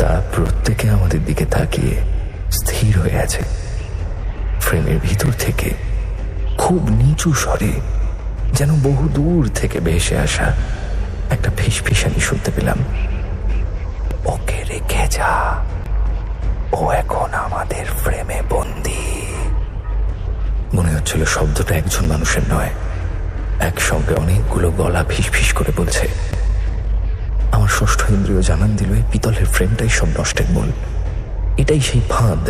তা প্রত্যেকে আমাদের দিকে তাকিয়ে স্থির হয়ে আছে। ফ্রেমের ভিতর থেকে খুব নিচু স্বরে, যেন বহু দূর থেকে ভেসে আসা একটা ফিসফিসানি শুনতে পেলাম। ওকে রেখে যা, ও এখন আমাদের ফ্রেমে বন্দী। মনে হচ্ছিল শব্দটা একজন মানুষের নয়, একসঙ্গে অনেকগুলো গলা ফিসফিস করে বলছে। আমার ষষ্ঠ ইন্দ্রিয় জানান দিল এই পিতলের ফ্রেমটাই সব নষ্টের মূল। এটাই সেই ফাঁদ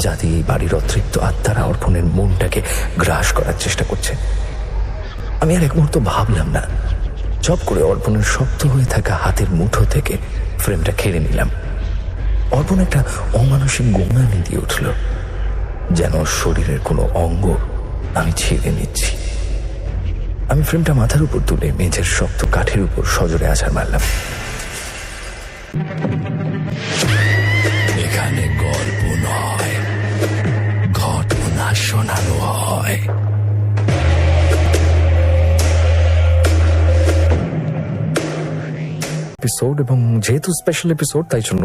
যা দিয়ে এই বাড়ির অতৃপ্ত আত্মারা অর্পণের মনটাকে গ্রাস করার চেষ্টা করছে। আমি আর এক মুহূর্ত ভাবলাম না, চপ করে অর্পণের শক্ত হয়ে থাকা হাতের মুঠো থেকে ফ্রেমটা কেড়ে নিলাম। অর্পণ একটা অমানসিক গোঙানি দিয়ে উঠল, যেন শরীরের কোনো অঙ্গ আমি ছিঁড়ে নিচ্ছি। আমি ফ্রেমটা মাথার উপর তুলে মেঝের শক্ত কাঠের উপর সজোরে আছাড় মারলাম। এখানে গল্প নয়, ঘটনা শোনানো হয়। এপিসোড, এবং যেহেতু স্পেশাল এপিসোড তাই জন্য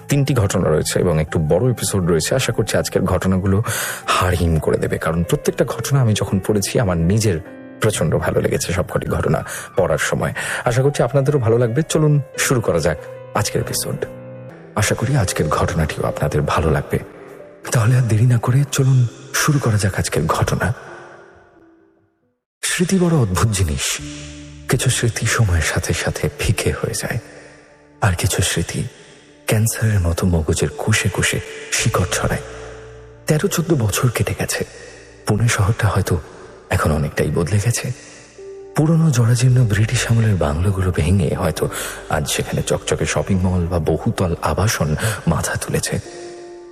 3টি ঘটনা রয়েছে এবং একটু বড় এপিসোড রয়েছে। আশা করছি আজকের ঘটনাগুলো হাড়হিম করে দেবে, কারণ প্রত্যেকটা ঘটনা আমি যখন পড়েছি আমার নিজের প্রচন্ড ভালো লেগেছে সবকটি ঘটনা পড়ার সময়। আশা করছি আপনাদেরও ভালো লাগবে। চলুন শুরু করা যাক আজকের এপিসোড। আশা করি আজকের ঘটনাটিও আপনাদের ভালো লাগবে। তাহলে আর দেরি না করে চলুন শুরু করা যাক আজকের ঘটনা। স্মৃতি বড় অদ্ভুত জিনিস। কিছু স্মৃতি সময়ের সাথে সাথে ফিকে হয়ে যায়, আর কিছু স্মৃতি ক্যান্সারের মতো মগজের কুশে কুশে শিকড় ছড়ায়। 13-14 বছর কেটে গেছে। পুনে শহরটা হয়তো এখন অনেকটাই বদলে গেছে। পুরনো জরাজীর্ণ ব্রিটিশ আমলের বাংলোগুলো ভেঙে হয়তো আজ সেখানে চকচকে শপিং মল বা বহুতল আবাসন মাথা তুলেছে।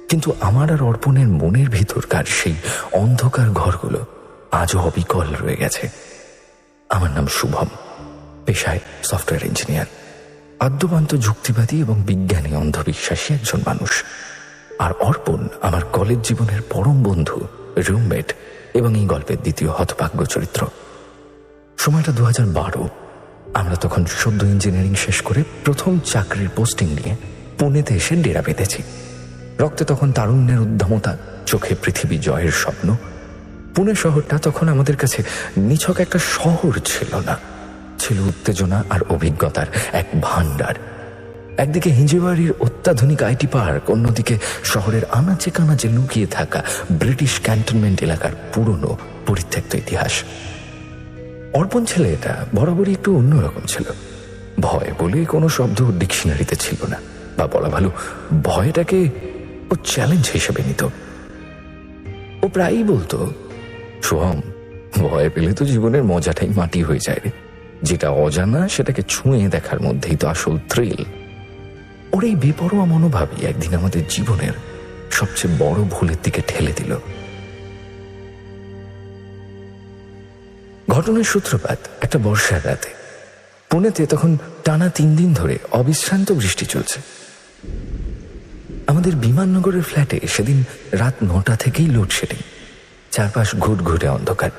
কিন্তু আমার আর অর্পণের মনের ভিতরকার সেই অন্ধকার ঘরগুলো আজও অবিকল রয়ে গেছে। আমার নাম শুভম, পেশায় সফটওয়্যার ইঞ্জিনিয়ার, আদ্যপান্ত যুক্তিবাদী এবং বিজ্ঞানী অন্ধবিশ্বাসী একজন মানুষ। আর অর্পণ আমার কলেজ জীবনের পরম বন্ধু, রুমমেট এবং এই গল্পের দ্বিতীয় হতভাগ্য চরিত্র। সময়টা 2012। আমরা তখন সদ্য ইঞ্জিনিয়ারিং শেষ করে প্রথম চাকরির পোস্টিং নিয়ে পুনেতে এসে ডেরা বেঁধেছি। রক্তে তখন তারুণ্যের উদ্যমতা, চোখে পৃথিবী জয়ের স্বপ্ন। পুনে শহরটা তখন আমাদের কাছে নিছক একটা শহর ছিল না, ছিল উত্তেজনা আর অভিজ্ঞতার এক ভান্ডার। একদিকে হিঞ্জিবাড়ির অত্যাধুনিক আইটি পার্ক, অন্যদিকে শহরের আনাচে কানাচে লুকিয়ে থাকা ব্রিটিশ ক্যান্টনমেন্ট এলাকার পুরনো পরিত্যক্ত ইতিহাস। অর্পণ ছেলে এটা বরাবরই একটু অন্যরকম ছিল। ভয় বলে কোনো শব্দ ডিকশনারিতে ছিল না, বা বলা ভালো ভয়টাকে ও চ্যালেঞ্জ হিসেবে নিত। ও প্রায়ই বলতো, সোহম, ভয় পেলে তো জীবনের মজাটাই মাটি হয়ে যায় রে। যেটা অজানা সেটাকে ছুঁয়ে দেখার মধ্যেই তো আসল থ্রিল। ওর এই বেপরোয়া মনোভাবই একদিন আমাদের জীবনের সবচেয়ে বড় ভুলের দিকে ঠেলে দিল। ঘটনার সূত্রপাত একটা বর্ষার রাতে। পুনেতে তখন টানা 3 দিন ধরে অবিশ্রান্ত বৃষ্টি চলছে। আমাদের বিমাননগরের ফ্ল্যাটে সেদিন রাত 9টা থেকেই লোডশেডিং। চারপাশ ঘুটঘুটে অন্ধকার।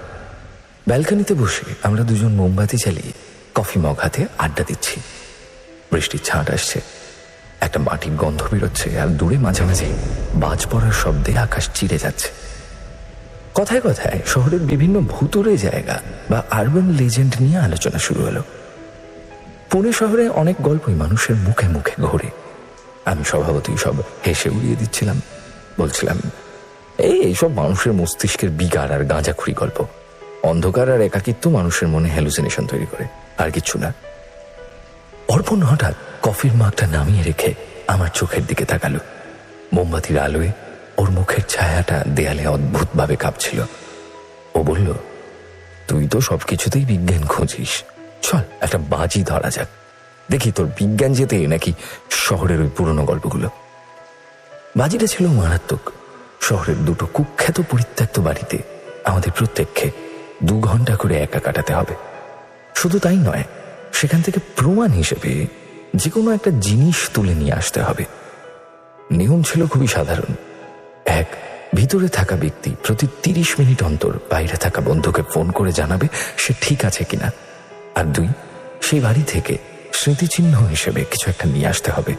ব্যালকনিতে বসে আমরা দুজন মোমবাতি জ্বালিয়ে কফি মগ হাতে আড্ডা দিচ্ছি। বৃষ্টির ছাঁট আসছে, একটা মাটির গন্ধ বেরোচ্ছে, আর দূরে মাঝে মাঝে বাজ পড়ার শব্দে আকাশ চিরে যাচ্ছে। কথায় কথায় শহরের বিভিন্ন ভুতুড়ে জায়গা বা আরবান লেজেন্ড নিয়ে আলোচনা শুরু হলো। পুনে শহরে অনেক গল্পই মানুষের মুখে মুখে ঘোরে। আমি স্বভাবতই সব হেসে উড়িয়ে দিচ্ছিলাম, বলছিলাম, এইসব মানুষের মস্তিষ্কের বিকার আর গাঁজাখুরি গল্প। অন্ধকার আর একাকিত্ব মানুষের মনে হ্যালুসিনেশন তৈরি করে, আর কিচ্ছু না। অর্পণ হঠাৎ কফির মাগটা নামিয়ে রেখে আমার চোখের দিকে তাকালো। মোমবাতির আলোয় ওর মুখের ছায়াটা দেয়ালে অদ্ভুতভাবে কাঁপছিল। ও বলল, তুই তো সবকিছুতেই বিজ্ঞান খুঁজিস, চল একটা বাজি ধরা যাক, দেখি তোর বিজ্ঞান যেতে নাকি শহরের ওই পুরনো গল্পগুলো। বাজিটা ছিল মারাত্মক। শহরের 2টো কুখ্যাত পরিত্যক্ত বাড়িতে আমাদের প্রত্যেককে 2 ঘন্টা করে একা কাটাতে হবে। শুধু তাই নয়, সেখান থেকে প্রমাণ হিসেবে যে কোনো একটা জিনিস তুলে নিয়ে আসতে হবে। নিয়ম ছিল খুবই সাধারণ। 1, ভিতরে থাকা ব্যক্তি প্রতি 30 মিনিট অন্তর বাইরে থাকা বন্ধুকে ফোন করে জানাবে সে ঠিক আছে কিনা। আর 2, সেই বাড়ি থেকে স্মৃতিচিহ্ন হিসেবে কিছু একটা নিয়ে আসতে হবে।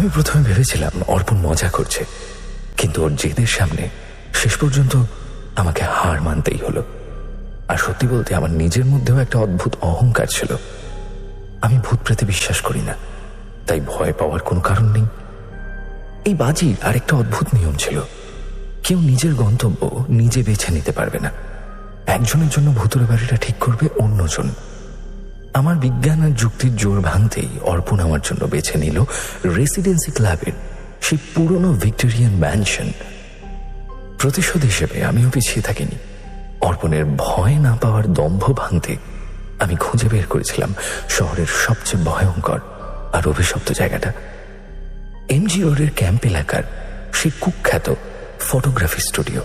আমি প্রথমে ভেবেছিলাম অর্পণ মজা করছে, কিন্তু ওর জেদের সামনে শেষ পর্যন্ত আমাকে হার মানতেই হলো। আর সত্যি বলতে আমার নিজের মধ্যেও একটা অদ্ভুত অহংকার ছিল। আমি ভূত প্রেতে বিশ্বাস করি না, তাই ভয় পাওয়ার কোনো কারণ নেই। এই বাজির আরেকটা অদ্ভুত নিয়ম ছিল, কেউ নিজের গন্তব্য নিজে বেছে নিতে পারবে না। একজনের জন্য ভূতুরে বাড়িটা ঠিক করবে অন্যজন। আমার বিজ্ঞান আর যুক্তির জোর ভাঙতেই অর্পণ আমার জন্য বেছে নিল রেসিডেন্সি ক্লাবের সেই পুরনো ভিক্টোরিয়ান ম্যানশন। প্রতিশোধ হিসেবে আমিও পিছিয়ে থাকিনি। অর্পণের ভয় না পাওয়ার দম্ভ ভাঙতে আমি খুঁজে বের করেছিলাম শহরের সবচেয়ে ভয়ঙ্কর আর অভিশপ্ত জায়গাটা, এমজি রোডের ক্যাম্প এলাকার সেই কুখ্যাত ফটোগ্রাফি স্টুডিও।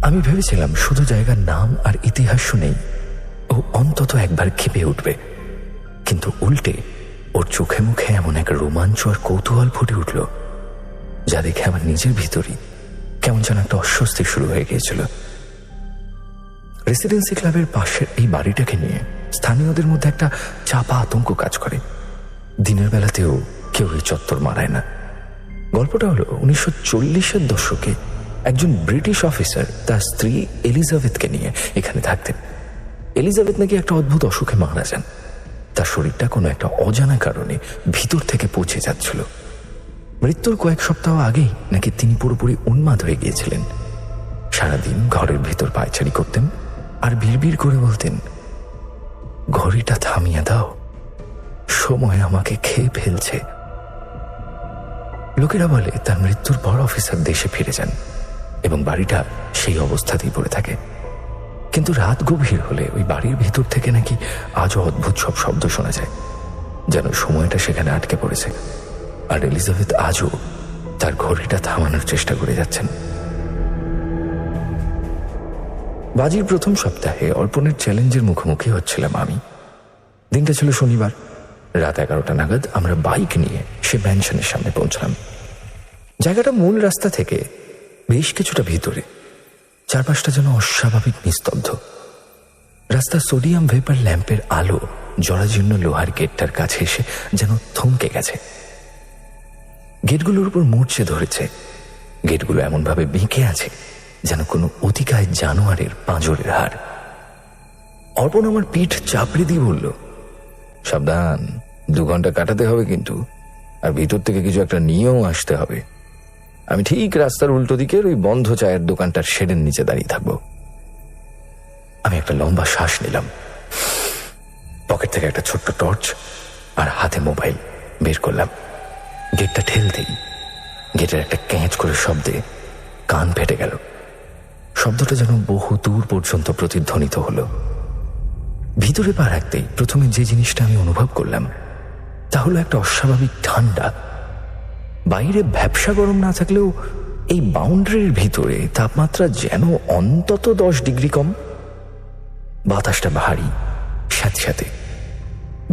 আমি ভেবেছিলাম শুধু জায়গার নাম আর ইতিহাস শুনেই ও অন্তত একবার ক্ষেপে উঠবে, কিন্তু উল্টে ওর চোখে মুখে এমন এক রোমাঞ্চ আর কৌতূহল ফুটে উঠল যা দেখে আমার নিজের ভিতরই কেমন যেন একটা অস্বস্তি শুরু হয়ে গিয়েছিল। রেসিডেন্সি ক্লাবের পাশের এই বাড়িটাকে নিয়ে স্থানীয়দের মধ্যে একটা চাপা আতঙ্ক কাজ করে। দিনের বেলাতেও কেউ এই চত্বর মারায় না। গল্পটা হলো 1940-এর দশকে একজন ব্রিটিশ অফিসার তার স্ত্রী এলিজাবেথকে নিয়ে এখানে থাকতেন। এলিজাবেথ নাকি একটা অদ্ভুত অসুখে মারা যান। তার শরীরটা কোনো একটা অজানা কারণে ভিতর থেকে পচে যাচ্ছিল। মৃত্যুর কয়েক সপ্তাহ আগেই নাকি তিনি পুরোপুরি উন্মাদ হয়ে গিয়েছিলেন। সারাদিন ঘরের ভিতর পায়চারি করতেন আর বিড়বিড় করে বলতেন, ঘড়িটা থামিয়ে দাও, সময় আমাকে খেয়ে ফেলছে। লোকেরা বলে তার মৃত্যুর পর অফিসার দেশে ফিরে যান এবং বাড়িটা সেই অবস্থাতেই পড়ে থাকে। কিন্তু রাত গভীর হলে ওই বাড়ির ভিতর থেকে নাকি আজও অদ্ভুত সব শব্দ শোনা যায়, যেন সময়টা সেখানে আটকে পড়েছে। আর এলিজাবেথ আজও তার ঘড়িটা থামানোর চেষ্টা করে যাচ্ছেন। বাজির প্রথম সপ্তাহে অর্পণের চ্যালেঞ্জের মুখোমুখি হচ্ছিলাম আমি। দিনটা ছিল শনিবার। রাত 11টা নাগাদ আমরা বাইক নিয়ে সে ম্যানশনের সামনে পৌঁছলাম। জায়গাটা মূল রাস্তা থেকে বেশ কিছুটা ভিতরে, চারপাশটা যেন অস্বাভাবিক নিস্তব্ধ। রাস্তার সোডিয়াম ভেপার ল্যাম্পের আলো জরাজীর্ণ লোহার গেটটার কাছে এসে যেন থমকে গেছে। গেটগুলোর উপর মরচে ধরেছে। গেটগুলো এমনভাবে বেঁকে আছে যেন কোনো অতিকায় জানোয়ারের পাঁজরের হাড়। অর্পণ আমার পিঠ চাপড়ে দিয়ে বলল, সাবধান, 2 ঘন্টা কাটাতে হবে কিন্তু, আর ভিতর থেকে কিছু একটা নিয়েও আসতে হবে। আমি ঠিক রাস্তার উল্টো দিকের ওই বন্ধ চায়ের দোকানটার শেডের নিচে দাঁড়িয়ে থাকবো। আমি একটা লম্বা শ্বাস নিলাম। পকেট থেকে একটা ছোট্ট টর্চ আর হাতে মোবাইল বের করলাম। গেটটা ঠেলতেই গেটের একটা ক্যাঁচ করে শব্দে কান ফেটে গেল। শব্দটা যেন বহু দূর পর্যন্ত প্রতিধ্বনিত হলো। ভিতরে পা রাখতেই প্রথমে যে জিনিসটা আমি অনুভব করলাম তা হলো একটা অস্বাভাবিক ঠান্ডা। বাইরে ভ্যাপসা গরম না থাকলেও এই বাউন্ডারির ভিতরে তাপমাত্রা যেন অন্তত 10 ডিগ্রি কম। বাতাসটা ভারী, স্যাঁতস্যাঁতে,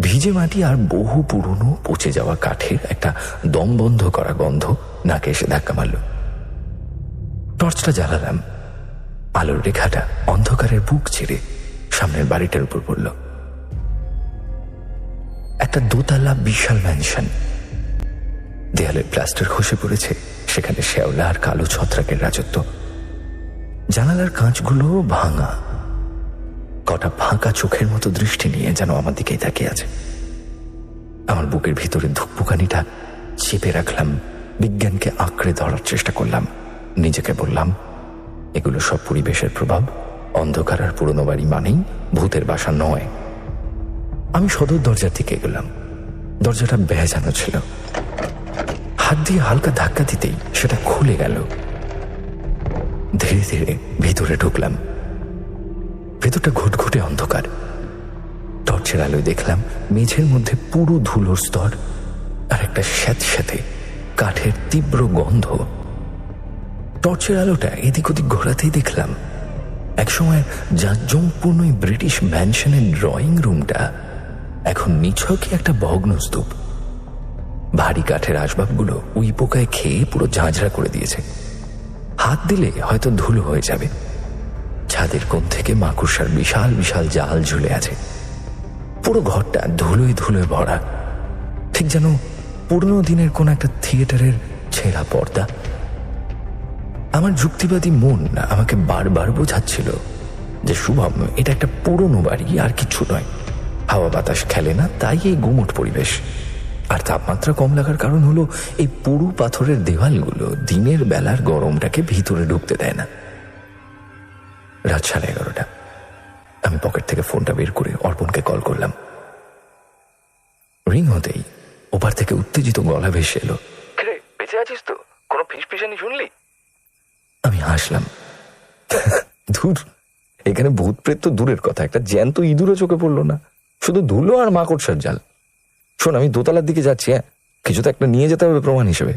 ভিজে মাটি আর বহু পুরনো পচে যাওয়া কাঠের একটা দম বন্ধ করা গন্ধ নাকে এসে ধাক্কা মারল। টর্চটা জ্বালালাম। আলোর রেখাটা অন্ধকারের বুক ছেড়ে সামনের বাড়িটার উপর পড়ল। একটা দোতলা বিশাল ম্যানশন। দেয়ালের প্লাস্টার খসে পড়েছে, সেখানে শ্যাওলা আর কালো ছত্রাকের রাজত্ব। জানালার কাঁচগুলো ভাঙা। কটা ফাঁকা চোখের মতো দৃষ্টি নিয়ে যেন আমার দিকেই তাকিয়ে আছে। আমার বুকের ভিতরে ধুকপুকানিটা চেপে রাখলাম। বিজ্ঞানকে আঁকড়ে ধরার চেষ্টা করলাম। নিজেকে বললাম, এগুলো সব পরিবেশের প্রভাব। অন্ধকার আর পুরনো বাড়ি মানেই ভূতের বাসা নয়। আমি সদর দরজার দিকে এগোলাম। দরজাটা বেজানো ছিল। হাত দিয়ে হালকা ধাক্কা দিতেই সেটা খুলে গেল। ধীরে ধীরে ভিতরে ঢুকলাম। ভেতরটা ঘুটঘুটে অন্ধকার। টর্চের আলোয় দেখলাম মেঝের মধ্যে পুরো ধুলোর স্তর আর একটা স্যাঁতস্যাঁতে কাঠের তীব্র গন্ধ। টর্চের আলোটা এদিক ওদিক ঘোরাতেই দেখলাম একসময় জাঁকজমকপূর্ণ ব্রিটিশ ম্যানশনের ড্রয়িং রুমটা এখন নিছকই একটা ভগ্নস্তূপ। ভারী কাঠের আসবাবগুলো উই পোকায় খেয়ে পুরো ঝাঁঝরা করে দিয়েছে। হাত দিলে হয়তো ধুলো হয়ে যাবে। ছাদের কোণ থেকে মাকড়সার বিশাল বিশাল জাল ঝুলে আছে। পুরো ঘরটা ধুলোয় ধুলোয় ভরা, ঠিক যেন পুরনো দিনের কোন একটা থিয়েটারের ছেঁড়া পর্দা। আমার যুক্তিবাদী মন আমাকে বারবার বোঝাচ্ছিল যে শুভম, এটা একটা পুরনো বাড়ি, আর কিছু নয়। হাওয়া বাতাস খেলে না, তাই এই গুমট পরিবেশ। আর তাপমাত্রা কম লাগার কারণ হলো এই পুরু পাথরের দেওয়ালগুলো দিনের বেলার গরমটাকে ভিতরে ঢুকতে দেয় না। রাত 11:30। আমি পকেট থেকে ফোনটা বের করে অর্পণকে কল করলাম। রিং হতেই ওপার থেকে উত্তেজিত গলা ভেসে এলো, বেঁচে আছিস তো? কোনো ফিসফিসানি শুনলি? আমি হাসলাম। ধুর, এখানে ভূত প্রেত তো দূরের কথা, একটা জ্যান্ত ইঁদুরও চোখে পড়লো না, শুধু ধুলো আর মাকড়সার জাল। শোন, আমি দোতলার দিকে যাচ্ছি, হ্যাঁ, কিছু তো একটা নিয়ে যেতে হবে প্রমাণ হিসেবে।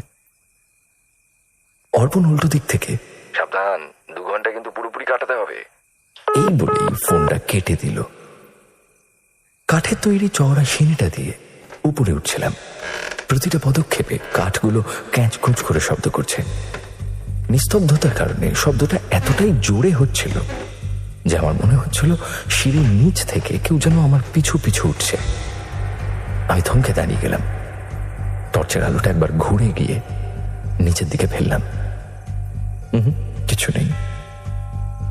অর্পণ উল্টো দিক থেকে, সাবধান, 2 ঘন্টা কিন্তু পুরোপুরি কাটাতে হবে, এই বলেই ফোনটা কেটে দিল। কাঠের তৈরি চওড়া সিঁড়িটা দিয়ে উপরে উঠছিলাম। প্রতিটা পদক্ষেপে কাঠগুলো ক্যাঁচকুচ করে শব্দ করছে। নিস্তব্ধতার কারণে শব্দটা এতটাই জোরে হচ্ছিল যে আমার মনে হচ্ছিল সিঁড়ির নিচ থেকে কেউ যেন আমার পিছু পিছু উঠছে। আমি থমকে দাঁড়িয়ে গেলাম। টর্চের আলোটা একবার ঘুরে গিয়ে নিচের দিকে ফেললাম। কিছু নেই।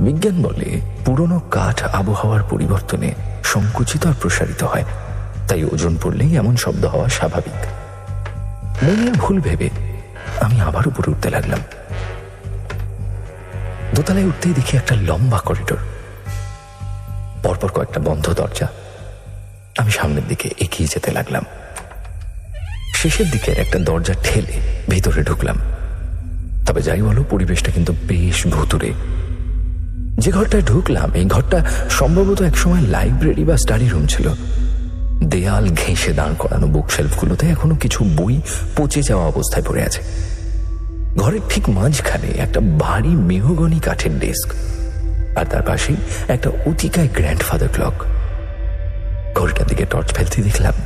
বিজ্ঞান বলে পুরনো কাঠ আবহাওয়ার পরিবর্তনে সংকুচিত আর প্রসারিত হয়, তাই ওজন পড়লেই এমন শব্দ হওয়া স্বাভাবিক। মনের ভুল ভেবে আমি আবার উপরে উঠতে লাগলাম। দোতলায় উঠতেই দেখি একটা লম্বা করিডোর, পরপর কয়েকটা বন্ধ দরজা। আমি সামনের দিকে এগিয়ে যেতে লাগলাম। শেষের দিকের একটা দরজা ঠেলে ভিতরে ঢুকলাম। তবে যাই বলো, পরিবেশটা কিন্তু বেশ ভুতুরে। যে ঘরটায় ঢুকলাম, এই ঘরটা সম্ভবত একসময় লাইব্রেরি বা স্টাডি রুম ছিল। দেয়াল ঘেঁষে দাঁড় করানো বুকশেলফগুলোতে এখনো কিছু বই পচে যাওয়া অবস্থায় পড়ে আছে। ঘরের ঠিক মাঝখানে একটা ভারী মেহগনি কাঠের ডেস্ক, আর তার পাশেই একটা অতিকায় গ্র্যান্ডফাদার ক্লক। ঘড়িটার দিকে টর্চ ফেলতে দেখলাম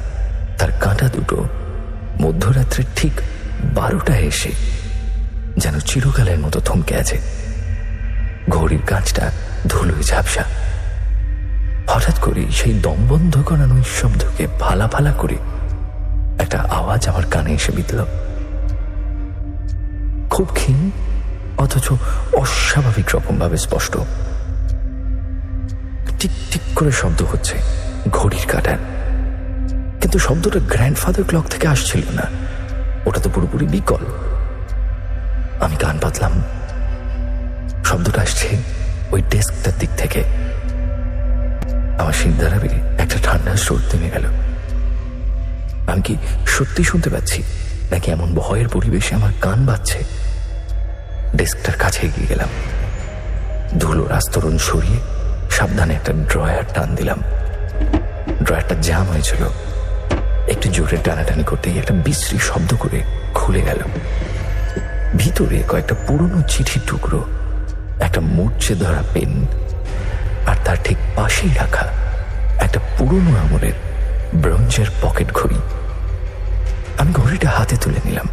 তার কাঁটা দুটো মধ্যরাত্রে ঠিক 12টায় এসে যেন চিরকালের মতো থমকে আছে। ঘড়ির কাঁচটা ধুলোয় ঝাপসা। হঠাৎ করে সেই দমবন্ধ করা নৈশব্দকে ফালা ফালা করে একটা আওয়াজ আমার কানে এসে বিঁধল। খুব ক্ষীণ অথচ অস্বাভাবিক রকম ভাবে স্পষ্ট। টিক টিক করে শব্দ হচ্ছে ঘড়ির কাঁটার, কিন্তু শব্দটা গ্র্যান্ডফাদার ক্লক থেকে আসছিল না, ওটা তো পুরোপুরি বিকল। আমি কান পাতলাম। শব্দটা আসছে ওই ডেস্কটার দিক থেকে। আমার শিরদাঁড়া বেরিয়ে একটা ঠান্ডা স্রোত থেমে গেল। আমি কি সত্যি শুনতে পাচ্ছি, নাকি এমন ভয়ের পরিবেশে আমার কান বাজছে? ডেস্কটার কাছে এগিয়ে গেলাম। ধুলোর আস্তরণ সরিয়ে সাবধানে একটা ড্রয়ার টান দিলাম। ড্রয়ারটা জ্যাম হয়েছিল। একটু জোরে টানাটানি করতেই একটা বিশ্রী শব্দ করে খুলে গেল। ভিতরে কয়েকটা পুরনো চিঠির টুকরো, একটা মূর্ছে ধরা পেন, আর তার ঠিক পাশেই রাখা একটা পুরনো আমলের ব্রোঞ্জের পকেট ঘড়ি। আমি ঘড়িটা হাতে তুলে নিলাম।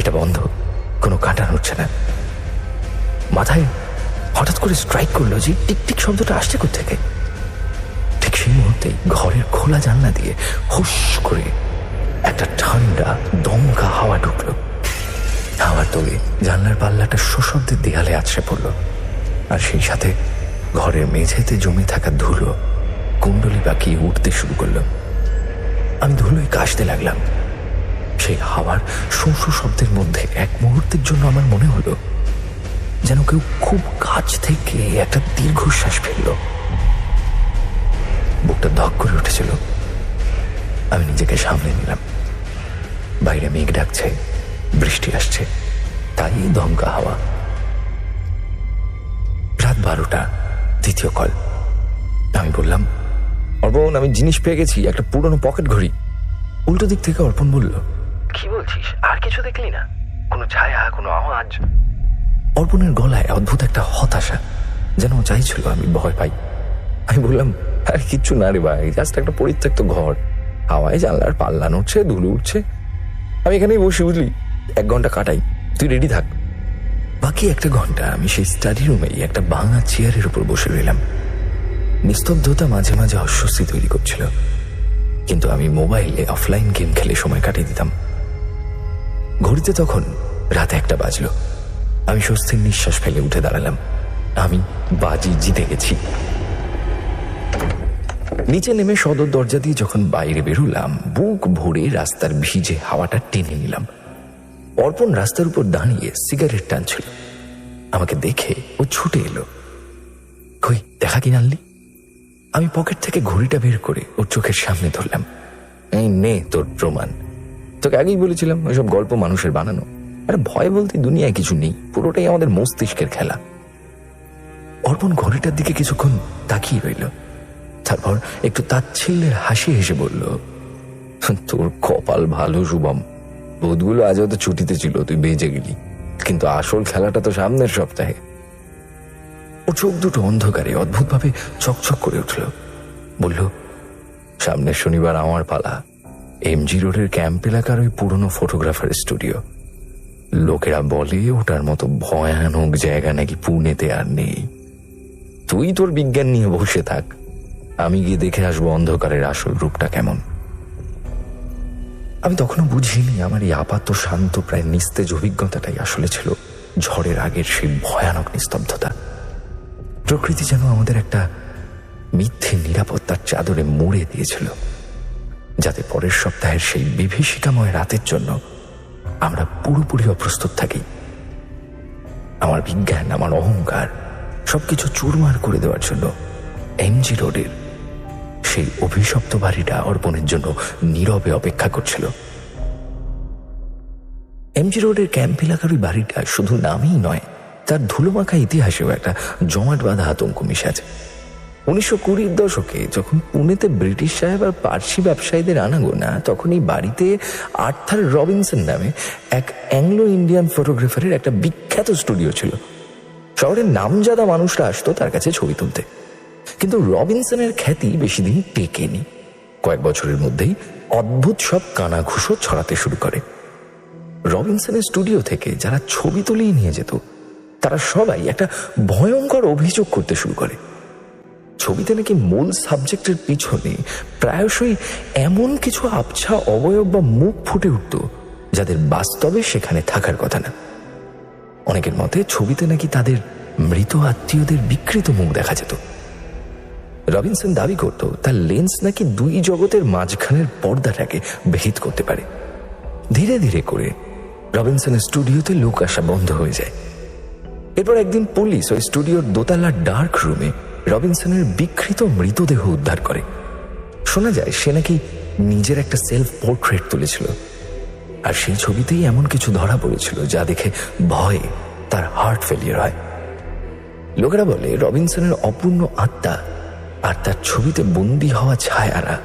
এটা বন্ধ, কোনো কাঁটা নড়ছে না। মাথায় হঠাৎ করে স্ট্রাইক করলো যে টিকটিক শব্দটা আসছে কোত্থেকে। ঠিক সেই মুহূর্তেই ঘরের খোলা জানলা দিয়ে হুস করে একটা ঠান্ডা দমকা হাওয়া ঢুকলো। হাওয়ার তোলে জানলার পাল্লাটা সশব্দে দেয়ালে আছড়ে পড়ল, আর সেই সাথে ঘরের মেঝেতে জমে থাকা ধুলো কুণ্ডলি পাকিয়ে উঠতে শুরু করলো। আমি ধুলোয় কাশতে লাগলাম। সেই হাওয়ার শোঁ শোঁ শব্দের মধ্যে এক মুহূর্তের জন্য আমার মনে হলো যেন কেউ খুব কাছ থেকে একটা দীর্ঘশ্বাস ফেলল। বুকটা ধক করে উঠেছিল। আমি নিজেকে সামলে নিলাম। বাইরে মেঘ ডাকছে, বৃষ্টি আসছে, তাই দমকা হাওয়া। রাত 12টা, দ্বিতীয় কল। আমি বললাম, অর্পণ, আমি জিনিস পেয়ে গেছি, একটা পুরনো পকেট ঘড়ি। উল্টো দিক থেকে অর্পণ বলল, কি বলছিস? আর কিছু দেখলি না? কোনো ছায়া, কোনো আওয়াজ? অর্পণের গলায় অদ্ভুত একটা হতাশা, যেন চাইছিল আমি ভয় পাই। আমি বললাম, আর কিচ্ছু না রে ভাই, জাস্ট একটা পরিত্যক্ত ঘর, হাওয়ায় জানলার পাল্লা নড়ছে, ধুলো উঠছে। আমি এখানেই বসে, বুঝলি, 1 ঘন্টা কাটাই, তুই রেডি থাক। বাকি 1 ঘন্টা আমি সেই স্টাডি রুমেই একটা ভাঙা চেয়ারের উপর বসে রইলাম। নিস্তব্ধতা মাঝে মাঝে অস্বস্তি তৈরি করছিল। কিন্তু আমি মোবাইলে অফলাইন গেম খেলে সময় কাটিয়ে দিতাম। ঘড়িতে তখন রাত 1টা বাজলো। আমি স্বস্তির নিঃশ্বাস ফেলে উঠে দাঁড়ালাম। আমি বাজি জিতে গেছি। নিচে নেমে সদর দরজা দিয়ে যখন বাইরে বেরোলাম, বুক ভরে রাস্তার ভিজে হাওয়াটা টেনে নিলাম। অর্পণ রাস্তার উপর দাঁড়িয়ে সিগারেট টানছিল। আমাকে দেখে ও ছুটে এলো। কই দেখা কি আনলি? আমি পকেট থেকে ঘড়িটা বের করে ওর চোখের সামনে ধরলাম। এই নে তোর প্রমাণ। তোকে আগেই বলেছিলাম ওইসব গল্প মানুষের বানানো। আরে ভয় বলতে দুনিয়ায় কিছু নেই, পুরোটাই আমাদের মস্তিষ্কের খেলা। অর্পণ ঘড়িটার দিকে কিছুক্ষণ তাকিয়ে রইল, তারপর একটু তাচ্ছিল্যের হাসি হেসে বলল, তোর কপাল ভালো শুভম, ভূতগুলো আজ হয়তো ছুটিতে ছিল, তুই বেঁচে গেলি, কিন্তু আসল খেলাটা তো সামনের সপ্তাহে। ও চোখ দুটো অন্ধকারে অদ্ভুতভাবে চকচক করে উঠল। বলল, সামনের শনিবার আমার পালা। এমজি রোডের ক্যাম্প এলাকার ওই পুরনো ফটোগ্রাফার স্টুডিও। লোকেরা বলে ওটার মতো ভয়ানক জায়গা নাকি পুনেতে আর নেই। তুই তোর বিজ্ঞান নিয়ে বসে থাক, আমি গিয়ে দেখে আসবো অন্ধকারের আসল রূপটা কেমন। আমি তখনও বুঝিনি আমার এই আপাত শান্ত প্রায় নিস্তেজ অভিজ্ঞতাটাই আসলে ছিল ঝড়ের আগের সেই ভয়ানক নিস্তব্ধতা। প্রকৃতি যেন আমাদের একটা মিথ্যে নিরাপত্তার চাদরে মুড়ে দিয়েছিল, যাতে পরের সপ্তাহের সেই বিভীষিকাময় রাতের জন্য আমরা পুরোপুরি অপ্রস্তুত থাকি। আমার বিজ্ঞান, আমার অহংকার সবকিছু চুরমার করে দেওয়ার জন্য এমজি রোডের সেই অভিশপ্ত বাড়িটা অর্পণের জন্য নীরবে অপেক্ষা করছিল। এমজি রোডের ক্যাম্প এলাকার ওই বাড়িটা শুধু নামেই নয়, তার ধুলোমাখা ইতিহাসেও একটা জমাট বাঁধা আতঙ্ক মিশে আছে। 1920-র দশকে যখন পুনেতে ব্রিটিশ সাহেব আর পার্সি ব্যবসায়ীদের আনাগোনা, তখন এই বাড়িতে আর্থার রবিনসন নামে এক অ্যাংলো ইন্ডিয়ান ফটোগ্রাফারের একটা বিখ্যাত স্টুডিও ছিল। শহরের নামজাদা মানুষরা আসতো তার কাছে ছবি তুলতে। কিন্তু রবিনসনের খ্যাতি বেশি দিন টেকেনি। কয়েক বছরের মধ্যেই অদ্ভুত সব কানাঘুষো ছড়াতে শুরু করে। রবিনসনের স্টুডিও থেকে যারা ছবি তুলেই নিয়ে যেত, তারা সবাই একটা ভয়ঙ্কর অভিযোগ করতে শুরু করে। ছবিতে নাকি মূল সাবজেক্টের পিছনে প্রায়শই এমন কিছু আবছা অবয়ব বা মুখ ফুটে উঠত যাদের বাস্তবে সেখানে থাকার কথা না। অনেকের মতে ছবিতে নাকি তাদের মৃত আত্মীয়দের বিকৃত মুখ দেখা যেত। রবিনসন দাবি করত তার লেন্স নাকি দুই জগতের মাঝখানের পর্দাটাকে ভেদ করতে পারে। ধীরে ধীরে করে রবিনসনের স্টুডিওতে লোক আসা বন্ধ হয়ে যায়। এরপর একদিন পুলিশ ওই স্টুডিওর দোতলার ডার্ক রুমে রবিনসনের বিকৃত মৃতদেহ উদ্ধার করে। শোনা যায় সে নাকি নিজের একটা সেলফ পোর্ট্রেট তুলেছিল, আর সেই ছবিতেই এমন কিছু ধরা পড়েছিল যা দেখে ভয়ে তার হার্ট ফেলিয়ার হয়। লোকেরা বলে রবিনসনের অপূর্ণ আত্মা আর তার ছবিতে বন্দী হওয়া ছায়ারা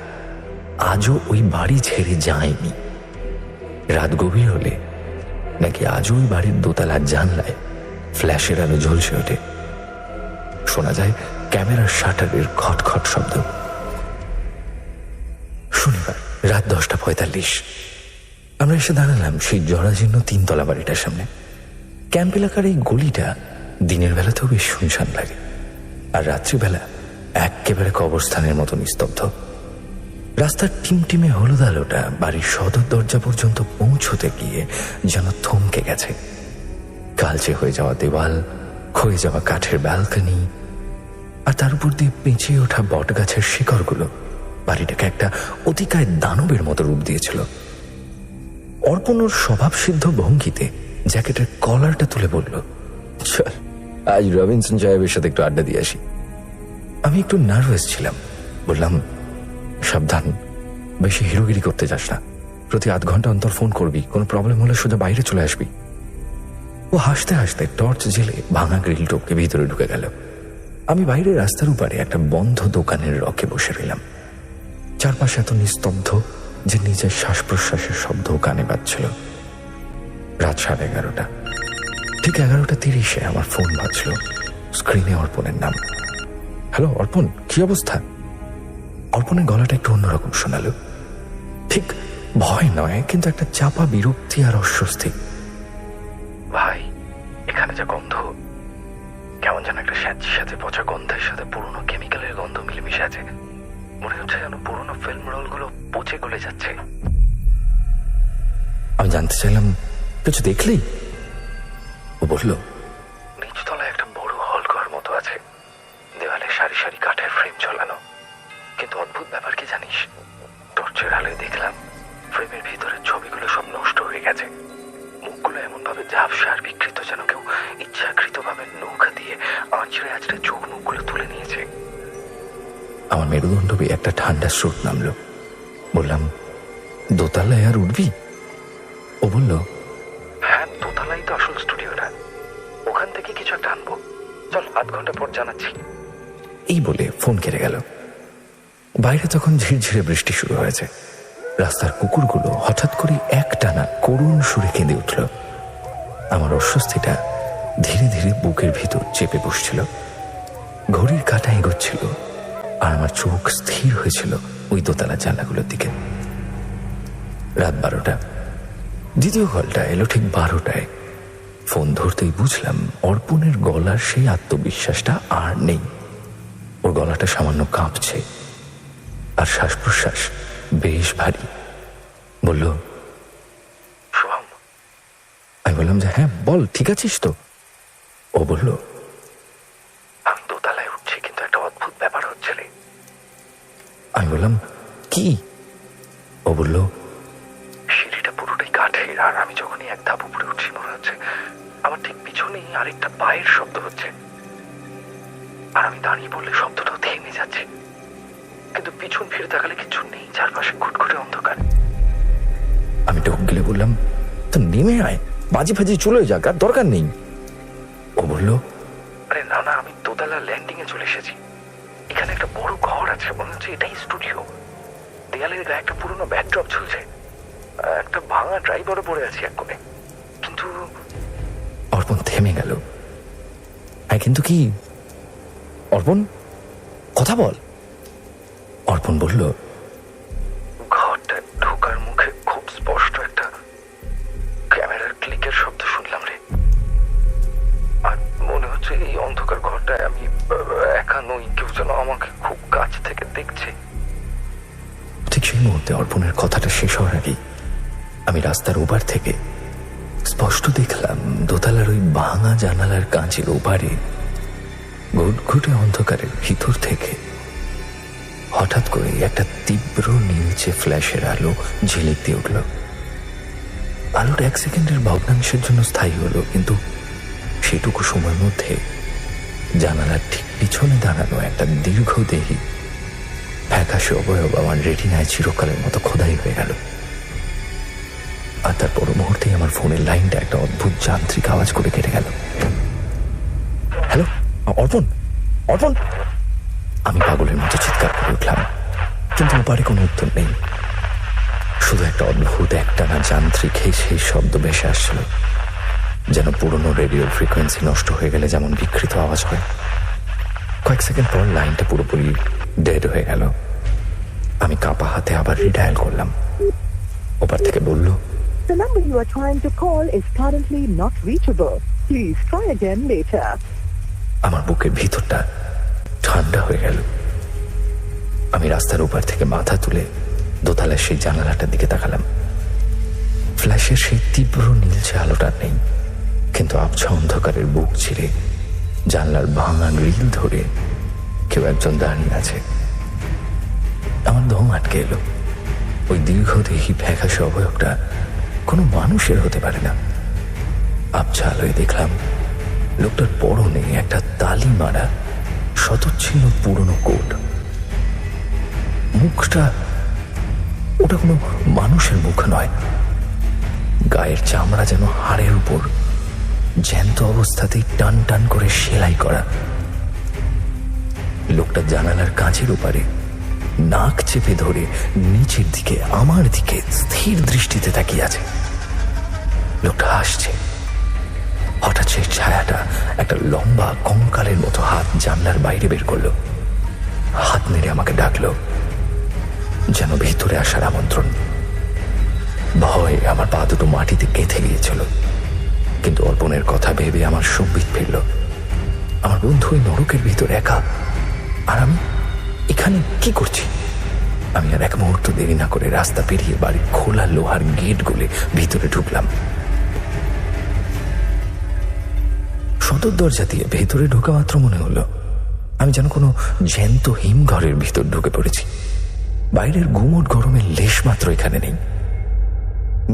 আজও ওই বাড়ি ছেড়ে যায়নি। রাত গভীর হলে নাকি আজও ওই বাড়ির দোতলার জানলায় ফ্ল্যাশের আলো ঝলসে ওঠে। শোনা যায় ক্যামেরার শাটারের খটখট শব্দ। শনিবার রাত 10:45 আমরা এসে দাঁড়ালাম সেই জরাজীর্ণ 3তলা বাড়িটার সামনে। ক্যাম্প এলাকার এই গলিটা দিনের বেলাতেও বেশ শুনশান লাগে, আর রাত্রিবেলা একেবারে কবরস্থানের মতো নিস্তব্ধ। রাস্তার টিমটিমে হলুদ আলোটা বাড়ির সদর দরজা পর্যন্ত পৌঁছতে গিয়ে যেন থমকে গেছে। কালচে হয়ে যাওয়া দেওয়াল, ক্ষয়ে যাওয়া কাঠের ব্যালকনি, আর তার উপর দিয়ে পেঁচিয়ে ওঠা বট গাছের শিকড়গুলো বাড়িটাকে একটা অতিকায় দানবের মতো রূপ দিয়েছিল। অর্পণ ওর স্বভাবসিদ্ধ ভঙ্গিতে জ্যাকেটের কলারটা তুলে বলল, চল আজ রবিনসন সাহেবের সাথে একটু আড্ডা দিয়ে আসি। আমি একটু নার্ভাস ছিলাম। বললাম, সাবধান, বেশি হিরোগিরি করতে যাস না, প্রতি আধ ঘন্টা অন্তর ফোন করবি, কোনো প্রবলেম হলে সোজা বাইরে চলে আসবি। ও হাসতে হাসতে টর্চ জেলে ভাঙা গ্রিল টপকে ভিতরে ঢুকে গেল। আমি বাইরে রাস্তার উপরে একটা বন্ধ দোকানের রকে বসে রইলাম। চারপাশে এত নিস্তব্ধ যে নিজের শ্বাস প্রশ্বাসের শব্দ কানে বাজছিল। রাত 11:30। ঠিক 11:30 আমার ফোন বাজল। স্ক্রিনে অর্পণের নাম। হ্যালো অর্পণ, কি অবস্থা? অর্পণের গলাটা একটু অন্যরকম শোনালো। ঠিক ভয় নয়, কিন্তু একটা চাপা বিরক্তি আর অস্বস্তি। ভাই, এখানে যা গন্ধ, কেমন যেন একটা স্যাঁতসেঁতে পচা গন্ধের সাথে পুরনো কেমিক্যালের গন্ধ মিলেমিশে আছে। মনে হচ্ছে যেন পুরোনো ফিল্ম রোলগুলো পচে গলে যাচ্ছে। আমি জানতে চাইলাম, কিছু দেখলি? ও বলল, নিচতলায় একটা বড় হল ঘর মতো আছে, দেওয়ালে সারি সারি কাঠের ফ্রেম ঝোলানো। কিন্তু অদ্ভুত ব্যাপার কি জানিস, টর্চের আলোয় দেখলাম ফ্রেমের ভিতরের ছবিগুলো সব নষ্ট হয়ে গেছে। মুখগুলো এমন ভাবে ঝাপসা আর বিকৃত, যেন কেউ ইচ্ছাকৃত ভাবে নৌকা দিয়ে আঁচড়ে আঁচড়ে চোখ মুখগুলো তুলে নিয়েছে। আমার মেরুদণ্ড বেয়ে একটা ঠান্ডা স্রোত নামলো। বললাম, দোতলায় আর উঠবি? ও বলল, হ্যাঁ, দোতলাই তো আসল স্টুডিওটা, ওখান থেকে কিছু একটা আনবো, চল 8 ঘন্টা পর জানাচ্ছি। এই বলে ফোন কেটে গেল। বাইরে তখন ঝিরঝিরে বৃষ্টি শুরু হয়েছে। রাস্তার কুকুরগুলো হঠাৎ করে একটানা করুণ সুরে কেঁদে উঠল। আমার অস্বস্তিটা ধীরে ধীরে বুকের ভিতর চেপে বসছিল। ঘড়ির কাঁটা এগোচ্ছিল আর আমার চোখ স্থির হয়েছিল ওই দোতলা জানলাগুলোর দিকে। রাত 12টা। দ্বিতীয় কলটা এলো ঠিক 12টায়। ফোন ধরতেই বুঝলাম অর্পণের গলার সেই আত্মবিশ্বাসটা আর নেই। ওর গলাটা সামান্য কাঁপছে আর শ্বাস প্রশ্বাস বেশ ভারী। বলল, শুভম। আমি বললাম যে হ্যাঁ বল, ঠিক আছিস তো? ও বলল, আমি দোতলায় উঠছি, কিন্তু একটা অদ্ভুত ব্যাপার হচ্ছে রে। আমি বললাম, কি? ও বলল, সিঁড়িটা পুরোটাই কাঠের, আর আমি যখনই এক ধাপ উপরে উঠছি মনে হচ্ছে আমার ঠিক পিছনেই আরেকটা পায়ের শব্দ হচ্ছে। আর আমি দাঁড়িয়ে পড়লে শব্দটাও থেমে যাচ্ছে, কিন্তু পিছন ফিরে তাকালে কিছু নেই, চারপাশে ঘুটঘুটে অন্ধকার। আমি ঢোক গেলে বললাম, তো নেমে আয়, বাজি ফাজি চলে যাক, আর দরকার নেই। ও বলল, আরে না না, আমি দোতলা ল্যান্ডিং এ চলে এসেছি। এখানে একটা বড় ঘর আছে, মনে হচ্ছে এটাই স্টুডিও। দেয়ালের গায়ে একটা পুরোনো ব্যাকড্রপ ঝুলছে, একটা ভাঙা ড্রাইভারও পড়ে আছি এক কোণে। কিন্তু অর্পণ থেমে গেল। কিন্তু কি? অর্পণ, কথা বল। অর্পণ বলল, ঘরটা ঢোকার মুখে খুব স্পষ্ট একটা ক্যামেরার ক্লিকের শব্দ শুনলাম রে। আর মনে হচ্ছে এই অন্ধকার ঘরটায় আমি একা নই, কেউ যেন আমাকে খুব কাছ থেকে দেখছে। ঠিক সেই মুহূর্তে অর্পণের কথাটা শেষ হওয়ার আগেই আমি রাস্তার ওপার থেকে স্পষ্ট দেখলাম দোতলার ওই ভাঙা জানালার কাঁচের ওপারে ঘুটঘুটে অন্ধকারের ভিতর থেকে হঠাৎ করে একটা তীব্র নীলচে ফ্ল্যাশের আলো ঝিলিক দিয়ে উঠল। আলোটা 1 সেকেন্ডের ভগ্নাংশের জন্য স্থায়ী হলো, কিন্তু সেটুকু সময়ের মধ্যে জানালার ঠিক পিছনে দাঁড়ানো একটা দীর্ঘদেহী ফ্যাকাশে অবয়ব আমার রেটিনায় চিরকালের মতো খোদাই হয়ে গেল। আর তার পর মুহূর্তেই আমার ফোনের লাইনটা একটা অদ্ভুত যান্ত্রিক আওয়াজ করে কেটে গেল। হ্যালো, অর্পণ, অর্পণ! আমি পাগলের মতো চিৎকার করে উঠলাম, কিন্তু ওপারে কোনো উত্তর নেই। শুধু একটা অদ্ভুত একটানা যান্ত্রিক সেই শব্দ ভেসে আসছিল, যেন পুরনো রেডিওর ফ্রিকোয়েন্সি নষ্ট হয়ে গেলে যেমন বিকৃত আওয়াজ হয়। কয়েক সেকেন্ড পর লাইনটা পুরোপুরি ডেড হয়ে গেল। আমি কাঁপা হাতে আবার রিডায়াল করলাম। ওপার থেকে বলল, The number you are trying to call is currently not reachable. Please try again later. আমার বুকের ভিতরটা ঠান্ডা হয়ে গেল। আমি রাস্তার ওপার থেকে মাথা তুলে দোতলার সেই জানালাটার দিকে তাকালাম। ফ্ল্যাশের সেই তীব্র নীলচে আলোটা নেই, কিন্তু আবছা অন্ধকারের বুক ছিঁড়ে জানলার ভাঙা গ্রিল ধরে কেউ একজন দাঁড়িয়ে আছে। আমার দম আটকে এলো। ওই দীর্ঘদেহী ফ্যাকাশে অবয়বটা কোনো মানুষের হতে পারে না। আবছা আলোয় দেখলাম লোকটার পরনে একটা তালি মারা শতচ্ছিন্ন পুরনো কোট। মুখটা, ওটা কোনো মানুষের মুখ নয়। গায়ের চামড়া যেন হাড়ের উপর জ্যান্ত অবস্থাতেই টান টান করে সেলাই করা। লোকটা জানালার কাঁচের ওপারে নাক চেপে ধরে নিচের দিকে আমার দিকে স্থির দৃষ্টিতে তাকিয়ে আছে। লোকটা হাসছে। হঠাৎ সেই ছায়াটা একটা লম্বা কঙ্কালের মতো হাত জানলার বাইরে বের করলো। হাত নেড়ে আমাকে ডাকলো, যেন ভিতরে আসার আমন্ত্রণ। ভয়ে আমার পা দুটো মাটিতে গেঁথে গিয়েছিল, কিন্তু অর্পণের কথা ভেবে আমার সম্বিত ফিরল। আমার বন্ধু ওই নরকের ভিতর একা, আর আমি এখানে কি করছি? আমি আর এক মুহূর্ত দেরি না করে রাস্তা পেরিয়ে বাড়ির খোলা লোহার গেট গুলে ভিতরে ঢুকলাম। সদর দরজা দিয়ে ভেতরে ঢোকা মাত্র মনে হলো আমি যেন কোনো জ্যান্ত হিমঘরের ভিতর ঢুকে পড়েছি। বাইরের গুমোট গরমের লেশ মাত্র এখানে নেই।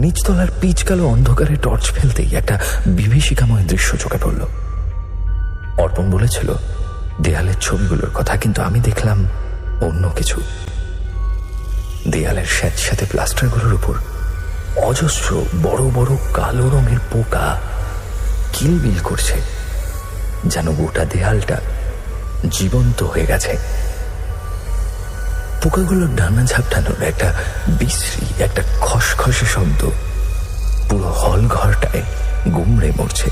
নিচতলার পিচকালো অন্ধকারে টর্চ ফেলতেই একটা বিভীষিকাময় দৃশ্য চোখে পড়ল। অর্পণ বলেছিল দেয়ালের ছবিগুলোর কথা, কিন্তু আমি দেখলাম অন্য কিছু। দেয়ালের স্যাঁতস্যাঁতে প্লাস্টারগুলোর উপর অজস্র বড় বড় কালো রঙের পোকা কিলবিল করছে, যেন গোটা দেয়ালটা জীবন্ত হয়ে গেছে। পোকাগুলোর ডানা ঝাপটানোর একটা বিশ্রী, একটা খসখসে শব্দ পুরো হল ঘরটায় গুমড়ে মরছে।